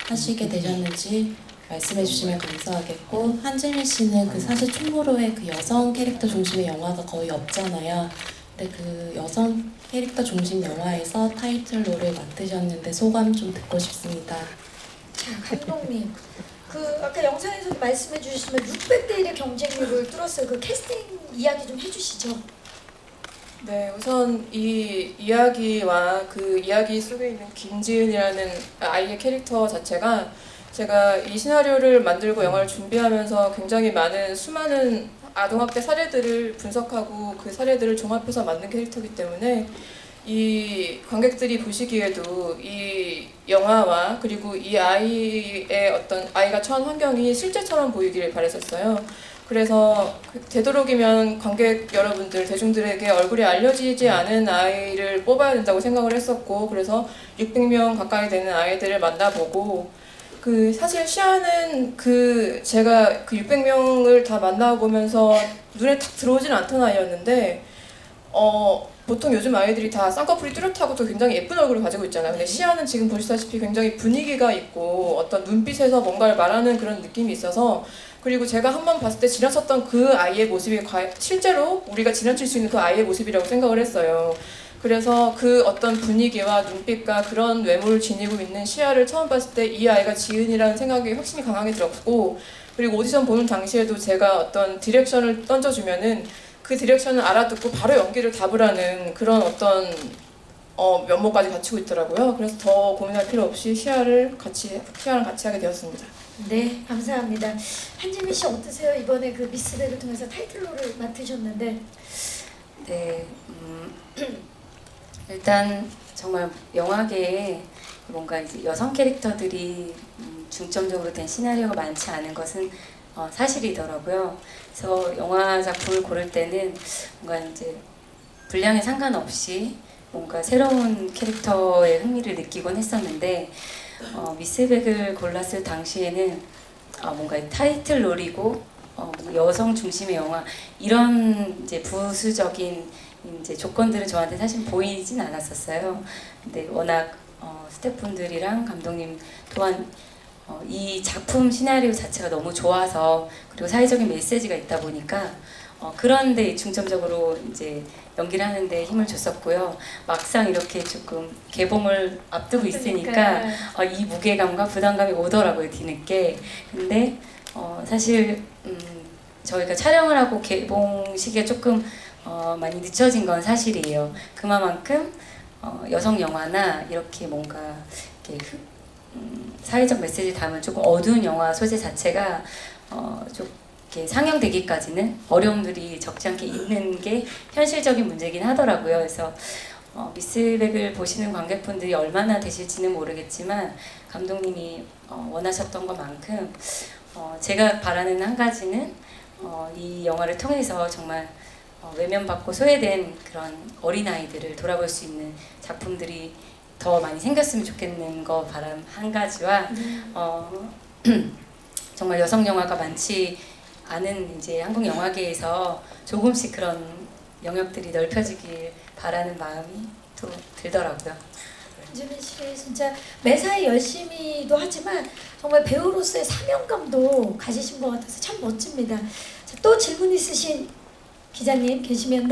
하시게 되셨는지 말씀해 주시면 감사하겠고, 한지민 씨는 그 사실 충무로의 그 여성 캐릭터 중심의 영화가 거의 없잖아요. 근데 그 여성 캐릭터 중심 영화에서 타이틀로를 맡으셨는데 소감 좀 듣고 싶습니다. 자, 감독님, 그 아까 영상에서도 말씀해 주셨지만 600대 1의 경쟁률을 뚫었어요. 그 캐스팅 이야기 좀 해주시죠. 네, 우선 이 이야기와 그 이야기 속에 있는 김지은이라는 아이의 캐릭터 자체가, 제가 이 시나리오를 만들고 영화를 준비하면서 굉장히 수많은 아동학대 사례들을 분석하고 그 사례들을 종합해서 만든 캐릭터이기 때문에, 이 관객들이 보시기에도 이 영화와 그리고 이 아이의 어떤 아이가 처한 환경이 실제처럼 보이기를 바랬었어요. 그래서 되도록이면 관객 여러분들, 대중들에게 얼굴이 알려지지 않은 아이를 뽑아야 된다고 생각을 했었고, 그래서 600명 가까이 되는 아이들을 만나보고, 그 사실 시아는 제가 그 600명을 다 만나보면서 눈에 탁 들어오진 않던 아이였는데, 보통 요즘 아이들이 다 쌍꺼풀이 뚜렷하고 또 굉장히 예쁜 얼굴을 가지고 있잖아요. 근데 시아는 지금 보시다시피 굉장히 분위기가 있고 어떤 눈빛에서 뭔가를 말하는 그런 느낌이 있어서, 그리고 제가 한 번 봤을 때 지나쳤던 그 아이의 모습이 실제로 우리가 지나칠 수 있는 그 아이의 모습이라고 생각을 했어요. 그래서 그 어떤 분위기와 눈빛과 그런 외모를 지니고 있는 시아를 처음 봤을 때 이 아이가 지은이라는 생각이 확실히 강하게 들었고, 그리고 오디션 보는 당시에도 제가 어떤 디렉션을 던져주면은 그 디렉션을 알아듣고 바로 연기를 답을 하는 그런 어떤 면모까지 갖추고 있더라고요. 그래서 더 고민할 필요 없이 시아랑 같이 하게 되었습니다. 네, 감사합니다. 한지민 씨 어떠세요? 이번에 그 미스백을 통해서 타이틀로를 맡으셨는데. 네, 일단 정말 영화계에 뭔가 이제 여성 캐릭터들이 중점적으로 된 시나리오가 많지 않은 것은 사실이더라고요. 그래서 영화 작품을 고를 때는 뭔가 이제 분량에 상관없이 뭔가 새로운 캐릭터에 흥미를 느끼곤 했었는데, 미스백을 골랐을 당시에는 뭔가 타이틀롤이고 여성 중심의 영화, 이런 이제 부수적인 이제 조건들은 저한테 사실 보이진 않았었어요. 근데 워낙 스태프분들이랑 감독님 또한 이 작품 시나리오 자체가 너무 좋아서, 그리고 사회적인 메시지가 있다 보니까 그런데 중점적으로 이제 연기를 하는데 힘을 줬었고요. 막상 이렇게 조금 개봉을 앞두고 있으니까 이 무게감과 부담감이 오더라고요, 뒤늦게. 근데 사실 저희가 촬영을 하고 개봉 시기가 조금 많이 늦춰진 건 사실이에요. 그만큼 여성 영화나 이렇게 뭔가 이렇게 사회적 메시지 담은 조금 어두운 영화 소재 자체가 좀 이렇게 상영되기까지는 어려움들이 적지 않게 있는 게 현실적인 문제긴 하더라고요. 그래서 미스백을 보시는 관객분들이 얼마나 되실지는 모르겠지만, 감독님이 원하셨던 것만큼 제가 바라는 한 가지는 이 영화를 통해서 정말 외면받고 소외된 그런 어린아이들을 돌아볼 수 있는 작품들이 더 많이 생겼으면 좋겠는 거 바람 한 가지와 정말 여성 영화가 많지 않은 이제 한국 영화계에서 조금씩 그런 영역들이 넓혀지길 바라는 마음이 또 들더라고요. 한지민 씨 진짜 매사에 열심히도 하지만 정말 배우로서의 사명감도 가지신 것 같아서 참 멋집니다. 자, 또 질문 있으신 기자님 계시면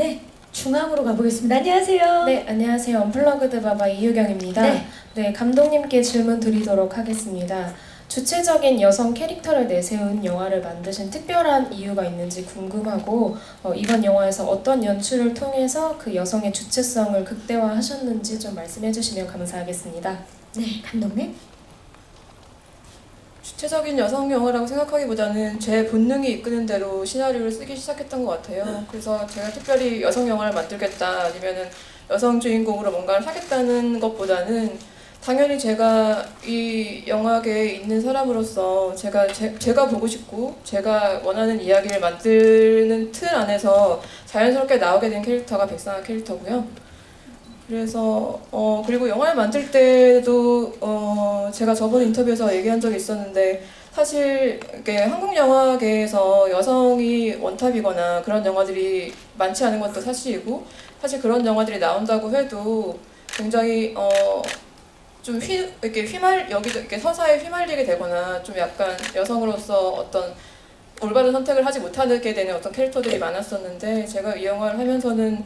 중앙으로 가보겠습니다. 안녕하세요. 네, 안녕하세요. 언플러그드 바바 이유경입니다. 네, 감독님께 질문 드리도록 하겠습니다. 주체적인 여성 캐릭터를 내세운 영화를 만드신 특별한 이유가 있는지 궁금하고, 이번 영화에서 어떤 연출을 통해서 그 여성의 주체성을 극대화하셨는지 좀 말씀해 주시면 감사하겠습니다. 네, 감독님. 주체적인 여성 영화라고 생각하기보다는 제 본능이 이끄는 대로 시나리오를 쓰기 시작했던 것 같아요. 그래서 제가 특별히 여성 영화를 만들겠다, 아니면은 여성 주인공으로 뭔가를 하겠다는 것보다는 당연히 제가 이 영화계에 있는 사람으로서 제가 보고 싶고 제가 원하는 이야기를 만드는 틀 안에서 자연스럽게 나오게 된 캐릭터가 백상아 캐릭터고요. 그래서 그리고 영화를 만들 때도 제가 저번 인터뷰에서 얘기한 적이 있었는데, 사실 이렇게 한국 영화계에서 여성이 원탑이거나 그런 영화들이 많지 않은 것도 사실이고, 사실 그런 영화들이 나온다고 해도 굉장히 좀 여기도 이렇게 서사에 휘말리게 되거나 좀 약간 여성으로서 어떤 올바른 선택을 하지 못하게 되는 어떤 캐릭터들이 많았었는데, 제가 이 영화를 하면서는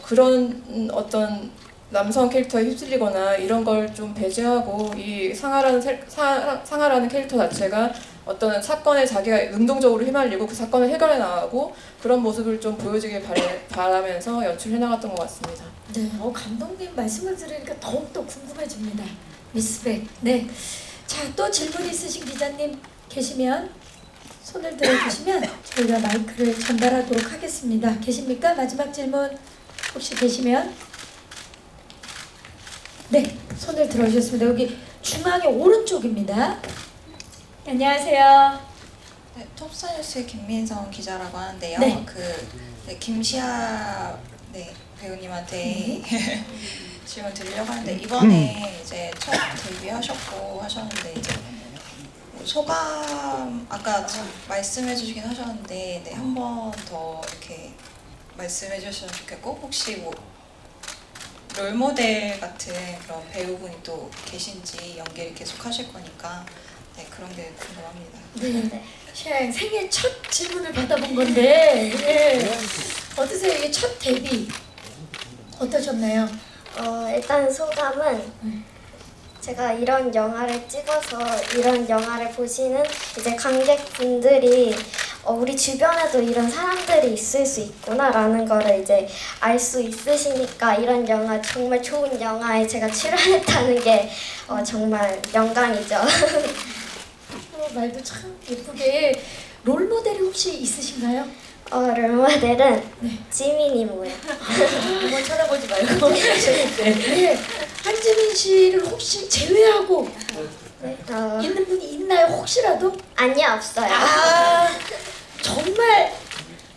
그런 어떤 남성 캐릭터에 휩쓸리거나 이런 걸 좀 배제하고, 이 상아라는 캐릭터 자체가 어떤 사건에 자기가 능동적으로 휘말리고 그 사건을 해결해 나가고 그런 모습을 좀 보여주길 바라면서 연출해 나갔던 것 같습니다. 네, 감독님 말씀을 들으니까 더욱더 궁금해집니다. 미스백. 네. 자, 또 질문 있으신 기자님 계시면 손을 들어주시면 저희가 마이크를 전달하도록 하겠습니다. 계십니까? 마지막 질문 혹시 계시면? 네, 손을 들어주셨습니다. 여기 중앙의 오른쪽입니다. 안녕하세요. 네, 톱스뉴스 김민성 기자라고 하는데요. 네. 김시아 배우님한테 질문 드리려고 하는데, 이번에 이제 처음 데뷔하셨고 하셨는데 이제 소감 아까 좀 말씀해 주시긴 하셨는데, 한 번 더 이렇게 말씀해 주셨으면 좋겠고 혹시 뭐 롤모델 같은 그런 배우분이 또 계신지 연기를 계속 하실 거니까 네, 그런 게 궁금합니다. 네. 시아양 생애 첫 질문을 받아본 건데 예. 어떠세요? 이게 첫 데뷔 어떠셨나요? 일단 소감은 제가 이런 영화를 찍어서 이런 영화를 보시는 이제 관객분들이 우리 주변에도 이런 사람들이 있을 수 있구나라는 거를 이제 알 수 있으시니까 이런 영화 정말 좋은 영화에 제가 출연했다는 게 정말 영광이죠. 말도 참 예쁘게 롤모델이 혹시 있으신가요? 롤모델은 지민이모요. 한번 쳐다보지 말고 네. 한지민 씨를 혹시 제외하고 있는 분이 있나요? 혹시라도? 아니요, 없어요. 아 정말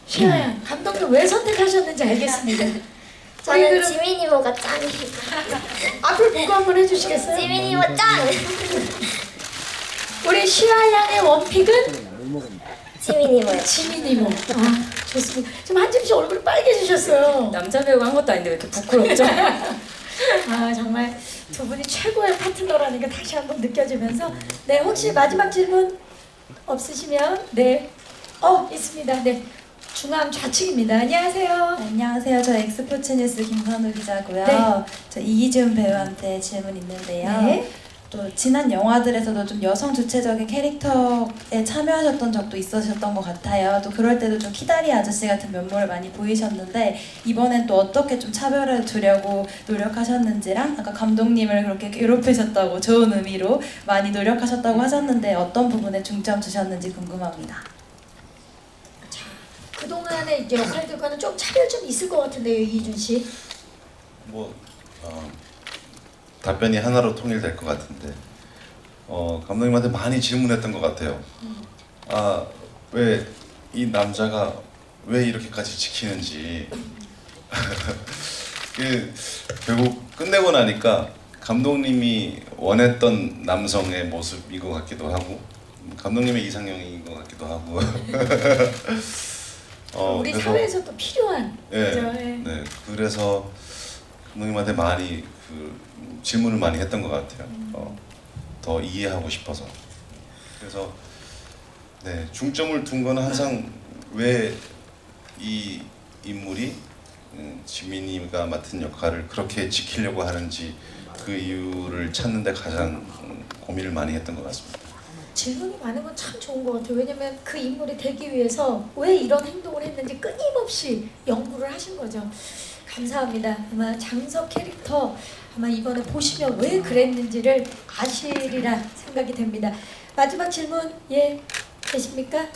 시아양 감독님 왜 선택하셨는지 알겠습니다. 저는 그럼 지민이모가 짱이에요. 앞을 보고 한번 해주시겠어요? 지민이모 짱! 우리 시아양의 원픽은 지민이모요. 지민이모. 아 좋습니다. 지금 한지민 씨 얼굴이 빨개지셨어요. 남자 배우가 한 것도 아닌데 왜 이렇게 부끄럽죠? 아 정말 두 분이 최고의 파트너라는 게 다시 한번 느껴지면서 네 혹시 마지막 질문 없으시면 네 있습니다. 네 중앙 좌측입니다. 안녕하세요. 안녕하세요. 저 엑스포츠 뉴스 김선우 기자고요. 네. 저 이기준 배우한테 질문 있는데요. 네. 또 지난 영화들에서도 좀 여성 주체적인 캐릭터에 참여하셨던 적도 있으셨던 것 같아요. 또 그럴 때도 좀 키다리 아저씨 같은 면모를 많이 보이셨는데 이번엔 또 어떻게 좀 차별을 두려고 노력하셨는지랑 아까 감독님을 그렇게 괴롭히셨다고 좋은 의미로 많이 노력하셨다고 하셨는데 어떤 부분에 중점 주셨는지 궁금합니다. 그동안의 이제 역할들과는 좀 차별 좀 있을 것 같은데요, 이준 씨. 답변이 하나로 통일될 것 같은데 감독님한테 많이 질문했던 것 같아요. 왜 이 남자가 왜 이렇게까지 지키는지 결국 끝내고 나니까 감독님이 원했던 남성의 모습인 것 같기도 하고 감독님의 이상형인 것 같기도 하고 우리 그래서 사회에서 또 필요한 그죠? 네, 그래서 감독님한테 많이 질문을 많이 했던 것 같아요. 더 이해하고 싶어서. 그래서 네, 중점을 둔 거는 항상 왜 이 인물이 지민이가 맡은 역할을 그렇게 지키려고 하는지 그 이유를 찾는 데 가장 고민을 많이 했던 것 같습니다. 질문이 많은 건 참 좋은 것 같아요. 왜냐면 그 인물이 되기 위해서 왜 이런 행동을 했는지 끊임없이 연구를 하신 거죠. 감사합니다. 아마 장석 캐릭터 아마 이번에 보시면 왜 그랬는지를 아시리라 생각이 됩니다. 마지막 질문 계십니까?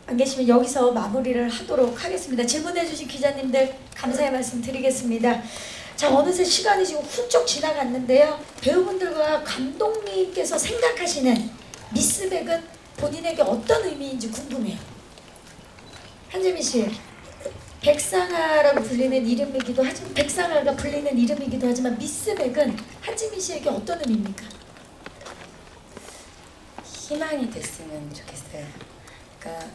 안 계시면 여기서 마무리를 하도록 하겠습니다. 질문해 주신 기자님들 감사의 말씀 드리겠습니다. 자, 어느새 시간이 지금 훌쩍 지나갔는데요. 배우분들과 감독님께서 생각하시는 미스백은 본인에게 어떤 의미인지 궁금해요. 한재민 씨, 백상아라고 불리는 이름이기도 하지만 백상아가 불리는 이름이기도 하지만 미스백은 한지민 씨에게 어떤 의미입니까? 희망이 됐으면 좋겠어요. 그러니까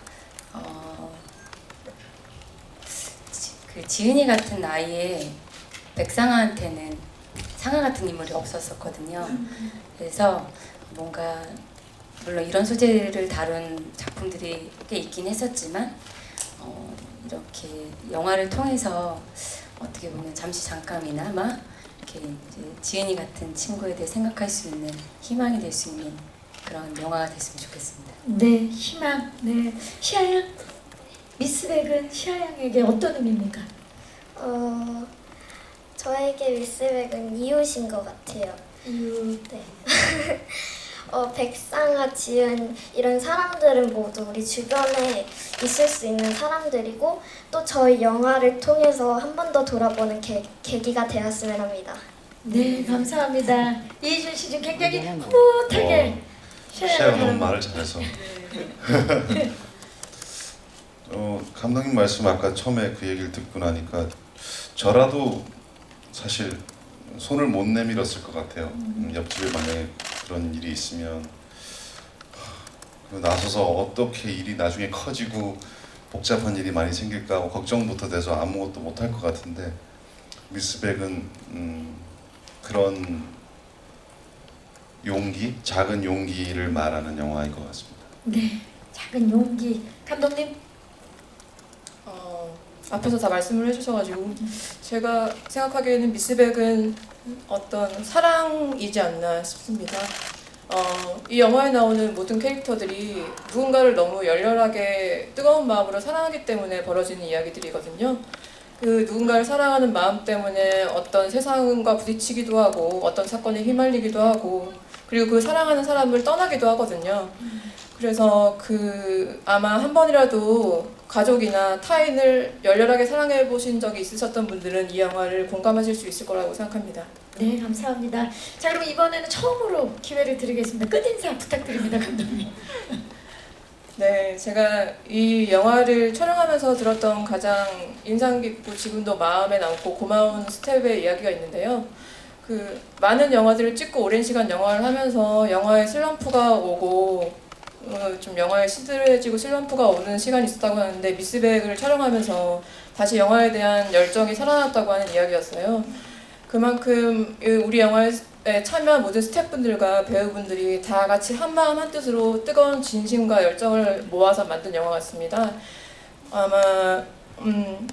그 지은이 같은 아이의 백상아한테는 상아 같은 인물이 없었었거든요. 그래서 뭔가 물론 이런 소재를 다룬 작품들이 꽤 있긴 했었지만 이렇게 영화를 통해서 어떻게 보면 잠시 잠깐이나마 이렇게 이제 지은이 같은 친구에 대해 생각할 수 있는 희망이 될 수 있는 그런 영화가 됐으면 좋겠습니다. 네, 희망. 네, 시아양. 미스백은 시아양에게 어떤 의미입니까? 저에게 미스백은 이웃인 것 같아요. 이웃. 네. 백상아, 지은 이런 사람들은 모두 우리 주변에 있을 수 있는 사람들이고 또 저희 영화를 통해서 한 번 더 돌아보는 계기가 되었으면 합니다. 네, 감사합니다. 이준 씨 지금 굉장히 흐뭇하게 시아가 너무 말을 잘해서 감독님 말씀 아까 처음에 그 얘기를 듣고 나니까 저라도 사실 손을 못 내밀었을 것 같아요. 옆집에 만약에 그런 일이 있으면 나서서 어떻게 일이 나중에 커지고 복잡한 일이 많이 생길까 하고 걱정부터 돼서 아무것도 못할 것 같은데 미스백은 그런 용기, 작은 용기를 말하는 영화인 것 같습니다. 네, 작은 용기. 감독님. 앞에서 다 말씀을 해주셔가지고 제가 생각하기에는 미스백은 어떤 사랑이지 않나 싶습니다. 이 영화에 나오는 모든 캐릭터들이 누군가를 너무 열렬하게 뜨거운 마음으로 사랑하기 때문에 벌어지는 이야기들이거든요. 그 누군가를 사랑하는 마음 때문에 어떤 세상과 부딪히기도 하고 어떤 사건에 휘말리기도 하고 그리고 그 사랑하는 사람을 떠나기도 하거든요. 그래서 아마 한 번이라도 가족이나 타인을 열렬하게 사랑해 보신 적이 있으셨던 분들은 이 영화를 공감하실 수 있을 거라고 생각합니다. 네, 감사합니다. 자, 그럼 이번에는 처음으로 기회를 드리겠습니다. 끝인사 부탁드립니다, 감독님. 네, 제가 이 영화를 촬영하면서 들었던 가장 인상 깊고 지금도 마음에 남고 고마운 스텝의 이야기가 있는데요. 많은 영화들을 찍고 오랜 시간 영화를 하면서 영화에 슬럼프가 오고 좀 영화에 시들해지고 슬럼프가 오는 시간이 있었다고 하는데 미스백을 촬영하면서 다시 영화에 대한 열정이 살아났다고 하는 이야기였어요. 그만큼 우리 영화에 참여한 모든 스태프분들과 배우분들이 다 같이 한마음 한뜻으로 뜨거운 진심과 열정을 모아서 만든 영화 같습니다. 아마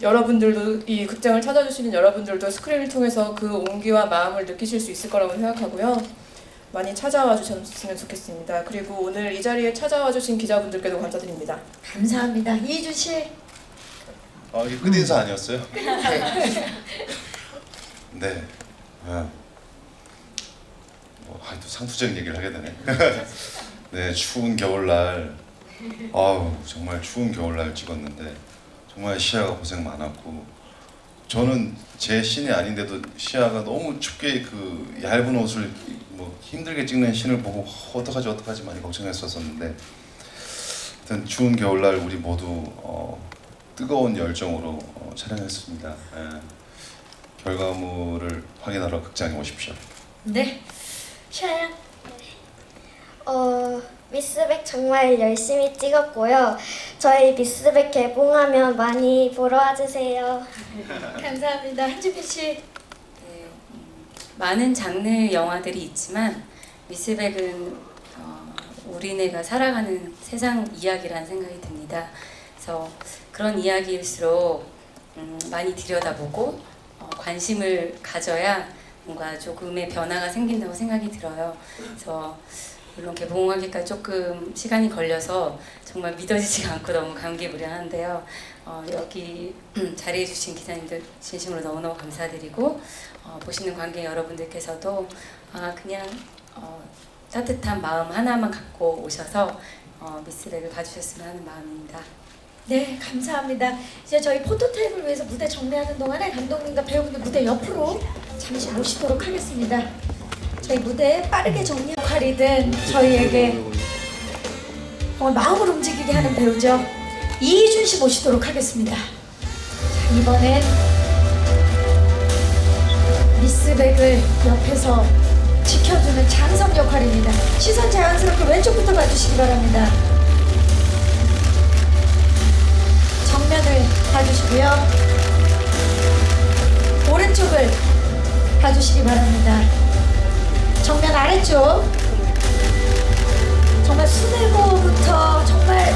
여러분들도 이 극장을 찾아주시는 여러분들도 스크린을 통해서 그 온기와 마음을 느끼실 수 있을 거라고 생각하고요. 많이 찾아와 주셨으면 좋겠습니다. 그리고 오늘 이 자리에 찾아와 주신 기자분들께도 감사드립니다. 감사합니다. 이준 씨. 이게 끝인사 아니었어요? 네. 또 상투적인 얘기를 하게 되네. 네, 추운 겨울날, 정말 추운 겨울날 찍었는데 정말 시아가 고생 많았고 저는 제 씬이 아닌데도 시아가 너무 춥게 그 얇은 옷을 힘들게 찍는 씬을 보고 어떡하지 많이 걱정했었는데 하여튼 추운 겨울날 우리 모두 뜨거운 열정으로 촬영했습니다. 결과물을 확인하러 극장에 오십시오. 네, 시아야. 미스백 정말 열심히 찍었고요. 저희 미스백 개봉하면 많이 보러 와주세요. 감사합니다. 한지민 씨. 네, 많은 장르 영화들이 있지만 미스백은 우리네가 살아가는 세상 이야기라는 생각이 듭니다. 그래서 그런 이야기일수록 많이 들여다보고 관심을 가져야 뭔가 조금의 변화가 생긴다고 생각이 들어요. 그래서 물론 개봉하기까지 조금 시간이 걸려서 정말 믿어지지가 않고 너무 감개무량한데요. 여기 자리해주신 기자님들 진심으로 너무너무 감사드리고 보시는 관객 여러분들께서도 그냥 따뜻한 마음 하나만 갖고 오셔서 미스백을 봐주셨으면 하는 마음입니다. 네, 감사합니다. 이제 저희 포토타임을 위해서 무대 정리하는 동안에 감독님과 배우분들 무대 옆으로 잠시 모시도록 하겠습니다. 저희 무대 빠르게 정리 역할이든 저희에게 정말 마음을 움직이게 하는 배우죠. 이희준 씨 모시도록 하겠습니다. 자, 이번엔 미스백을 옆에서 지켜주는 장성 역할입니다. 시선 자연스럽게 왼쪽부터 봐주시기 바랍니다. 정면을 봐주시고요. 오른쪽을 봐주시기 바랍니다. 정면 아래쪽 정말 수뇌부부터 정말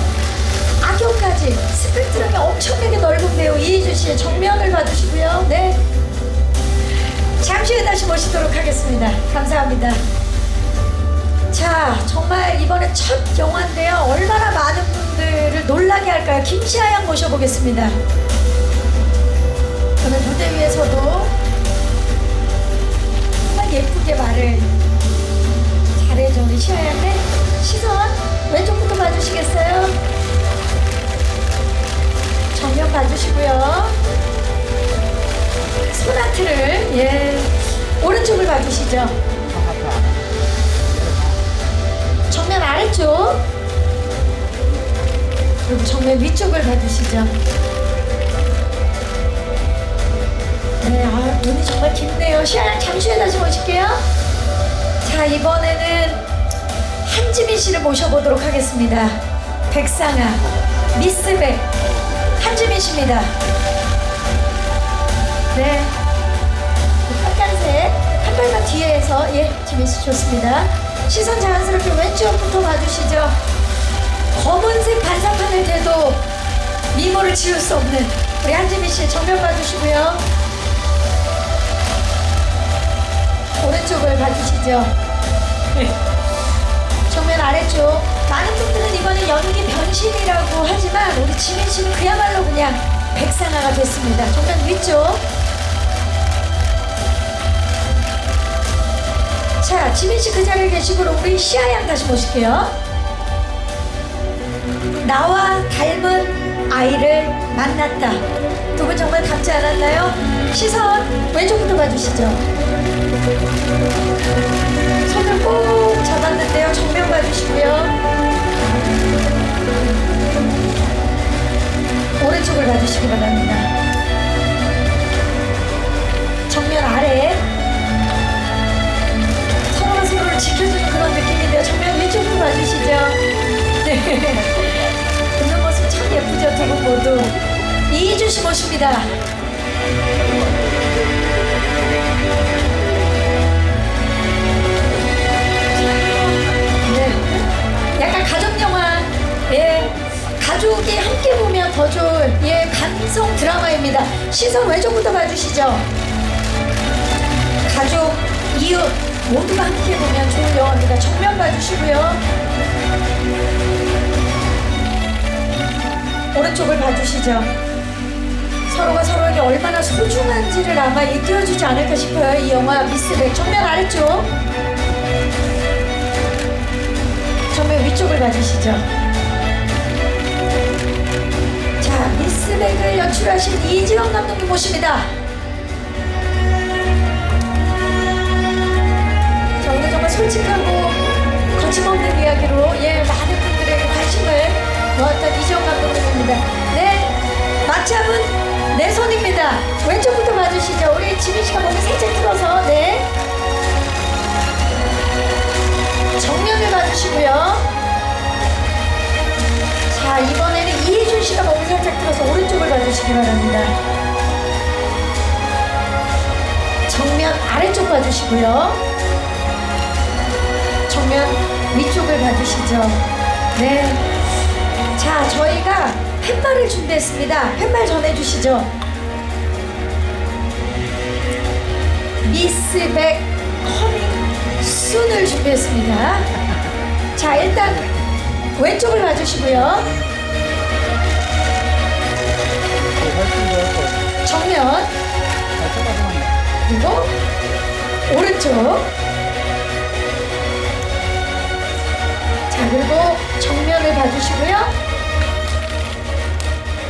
악역까지 스펙트럼이 엄청나게 넓은 배우 이희준 씨의 정면을 봐주시고요. 네, 잠시 후에 다시 모시도록 하겠습니다. 감사합니다. 자, 정말 이번에 첫 영화인데요. 얼마나 많은 분들을 놀라게 할까요? 김시아 양 모셔보겠습니다. 오늘 무대 위에서도 정말 예쁘게 말을 잘해줘 우리 시아 양의 시선 왼쪽부터 봐주시겠어요? 정면 봐주시고요. 소나트를 오른쪽을 봐주시죠. 정면 아래쪽 그리고 정면 위쪽을 봐주시죠. 네, 눈이 정말 깊네요. 시아양 잠시 후에 다시 모실게요. 자, 이번에는 한지민 씨를 모셔보도록 하겠습니다. 백상아, 미스백 씨입니다. 네. 빨간색 한 발만 뒤에서 지민 씨 좋습니다. 시선 자연스럽게 왼쪽부터 봐주시죠. 검은색 반사판을 대도 미모를 지울 수 없는 우리 한지민 씨 정면 봐주시고요. 오른쪽을 봐주시죠. 정면 아래쪽. 많은 분들은 이번에 연기 변신이라고 하지만 우리 지민 씨는 그야말로 그냥 백상아가 됐습니다. 정면 위쪽. 자, 지민 씨 그 자리에 계시고 우리 시아 양 다시 모실게요. 나와 닮은 아이를 만났다. 두 분 정말 닮지 않았나요? 시선 왼쪽부터 봐주시죠. 손을 꼭 잡았는데요. 정면 봐주시고요. 오른쪽을 봐주시기 바랍니다. 정면 아래. 서로가 서로를 지켜주는 그런 느낌인데요. 정면 위쪽으로 봐주시죠. 네. 웃는 모습 참 예쁘죠. 두 분 모두. 이희준 씨 모십니다. 네. 약간 가족영화. 가족이 함께 보면 더 좋은 감성 드라마입니다. 시선 왼쪽부터 봐주시죠. 가족, 이웃 모두가 함께 보면 좋은 영화입니다. 정면 봐주시고요. 오른쪽을 봐주시죠. 서로가 서로에게 얼마나 소중한지를 아마 일깨워주지 않을까 싶어요. 이 영화 미스백. 정면 아래쪽. 정면 위쪽을 봐주시죠. 자, 미스백을 연출하신 이지영 감독님 모십니다. 자, 오늘 정말 솔직하고 거침없는 이야기로 많은 분들에게 관심을 모았던 이지영 감독님입니다. 네, 맞잡은 내 손입니다. 왼쪽부터 봐주시죠. 우리 지민 씨가 몸을 살짝 틀어서 정면을 봐주시고요. 자, 이번에는 이희준 씨가 몸을 살짝 틀어서 오른쪽을 봐주시기 바랍니다. 정면 아래쪽 봐주시고요. 정면 위쪽을 봐주시죠. 네. 자, 저희가 팻말을 준비했습니다. 팻말 전해주시죠. 미스백 커밍 순을 준비했습니다. 자, 일단 왼쪽을 봐주시고요. 정면. 그리고 오른쪽. 자, 그리고 정면을 봐주시고요.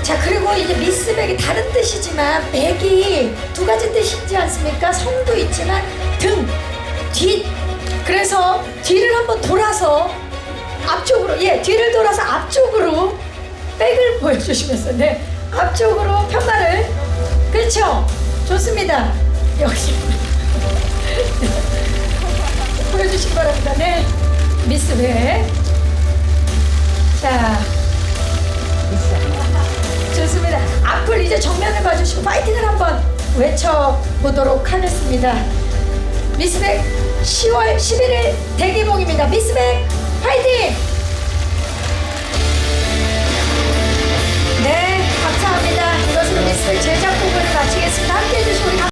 자, 그리고 이제 미스백이 다른 뜻이지만 백이 두 가지 뜻이지 않습니까? 성도 있지만 등, 뒷. 그래서 뒤를 한번 돌아서 앞쪽으로, 뒤를 돌아서 앞쪽으로 백을 보여주시면서 앞쪽으로 편말을. 그렇죠? 좋습니다. 역시 보여주시기 바랍니다. 네, 미스백. 자, 좋습니다. 앞을 이제 정면을 봐주시고 파이팅을 한번 외쳐보도록 하겠습니다. 미스백 10월 11일 대개봉입니다. 미스백 파이팅!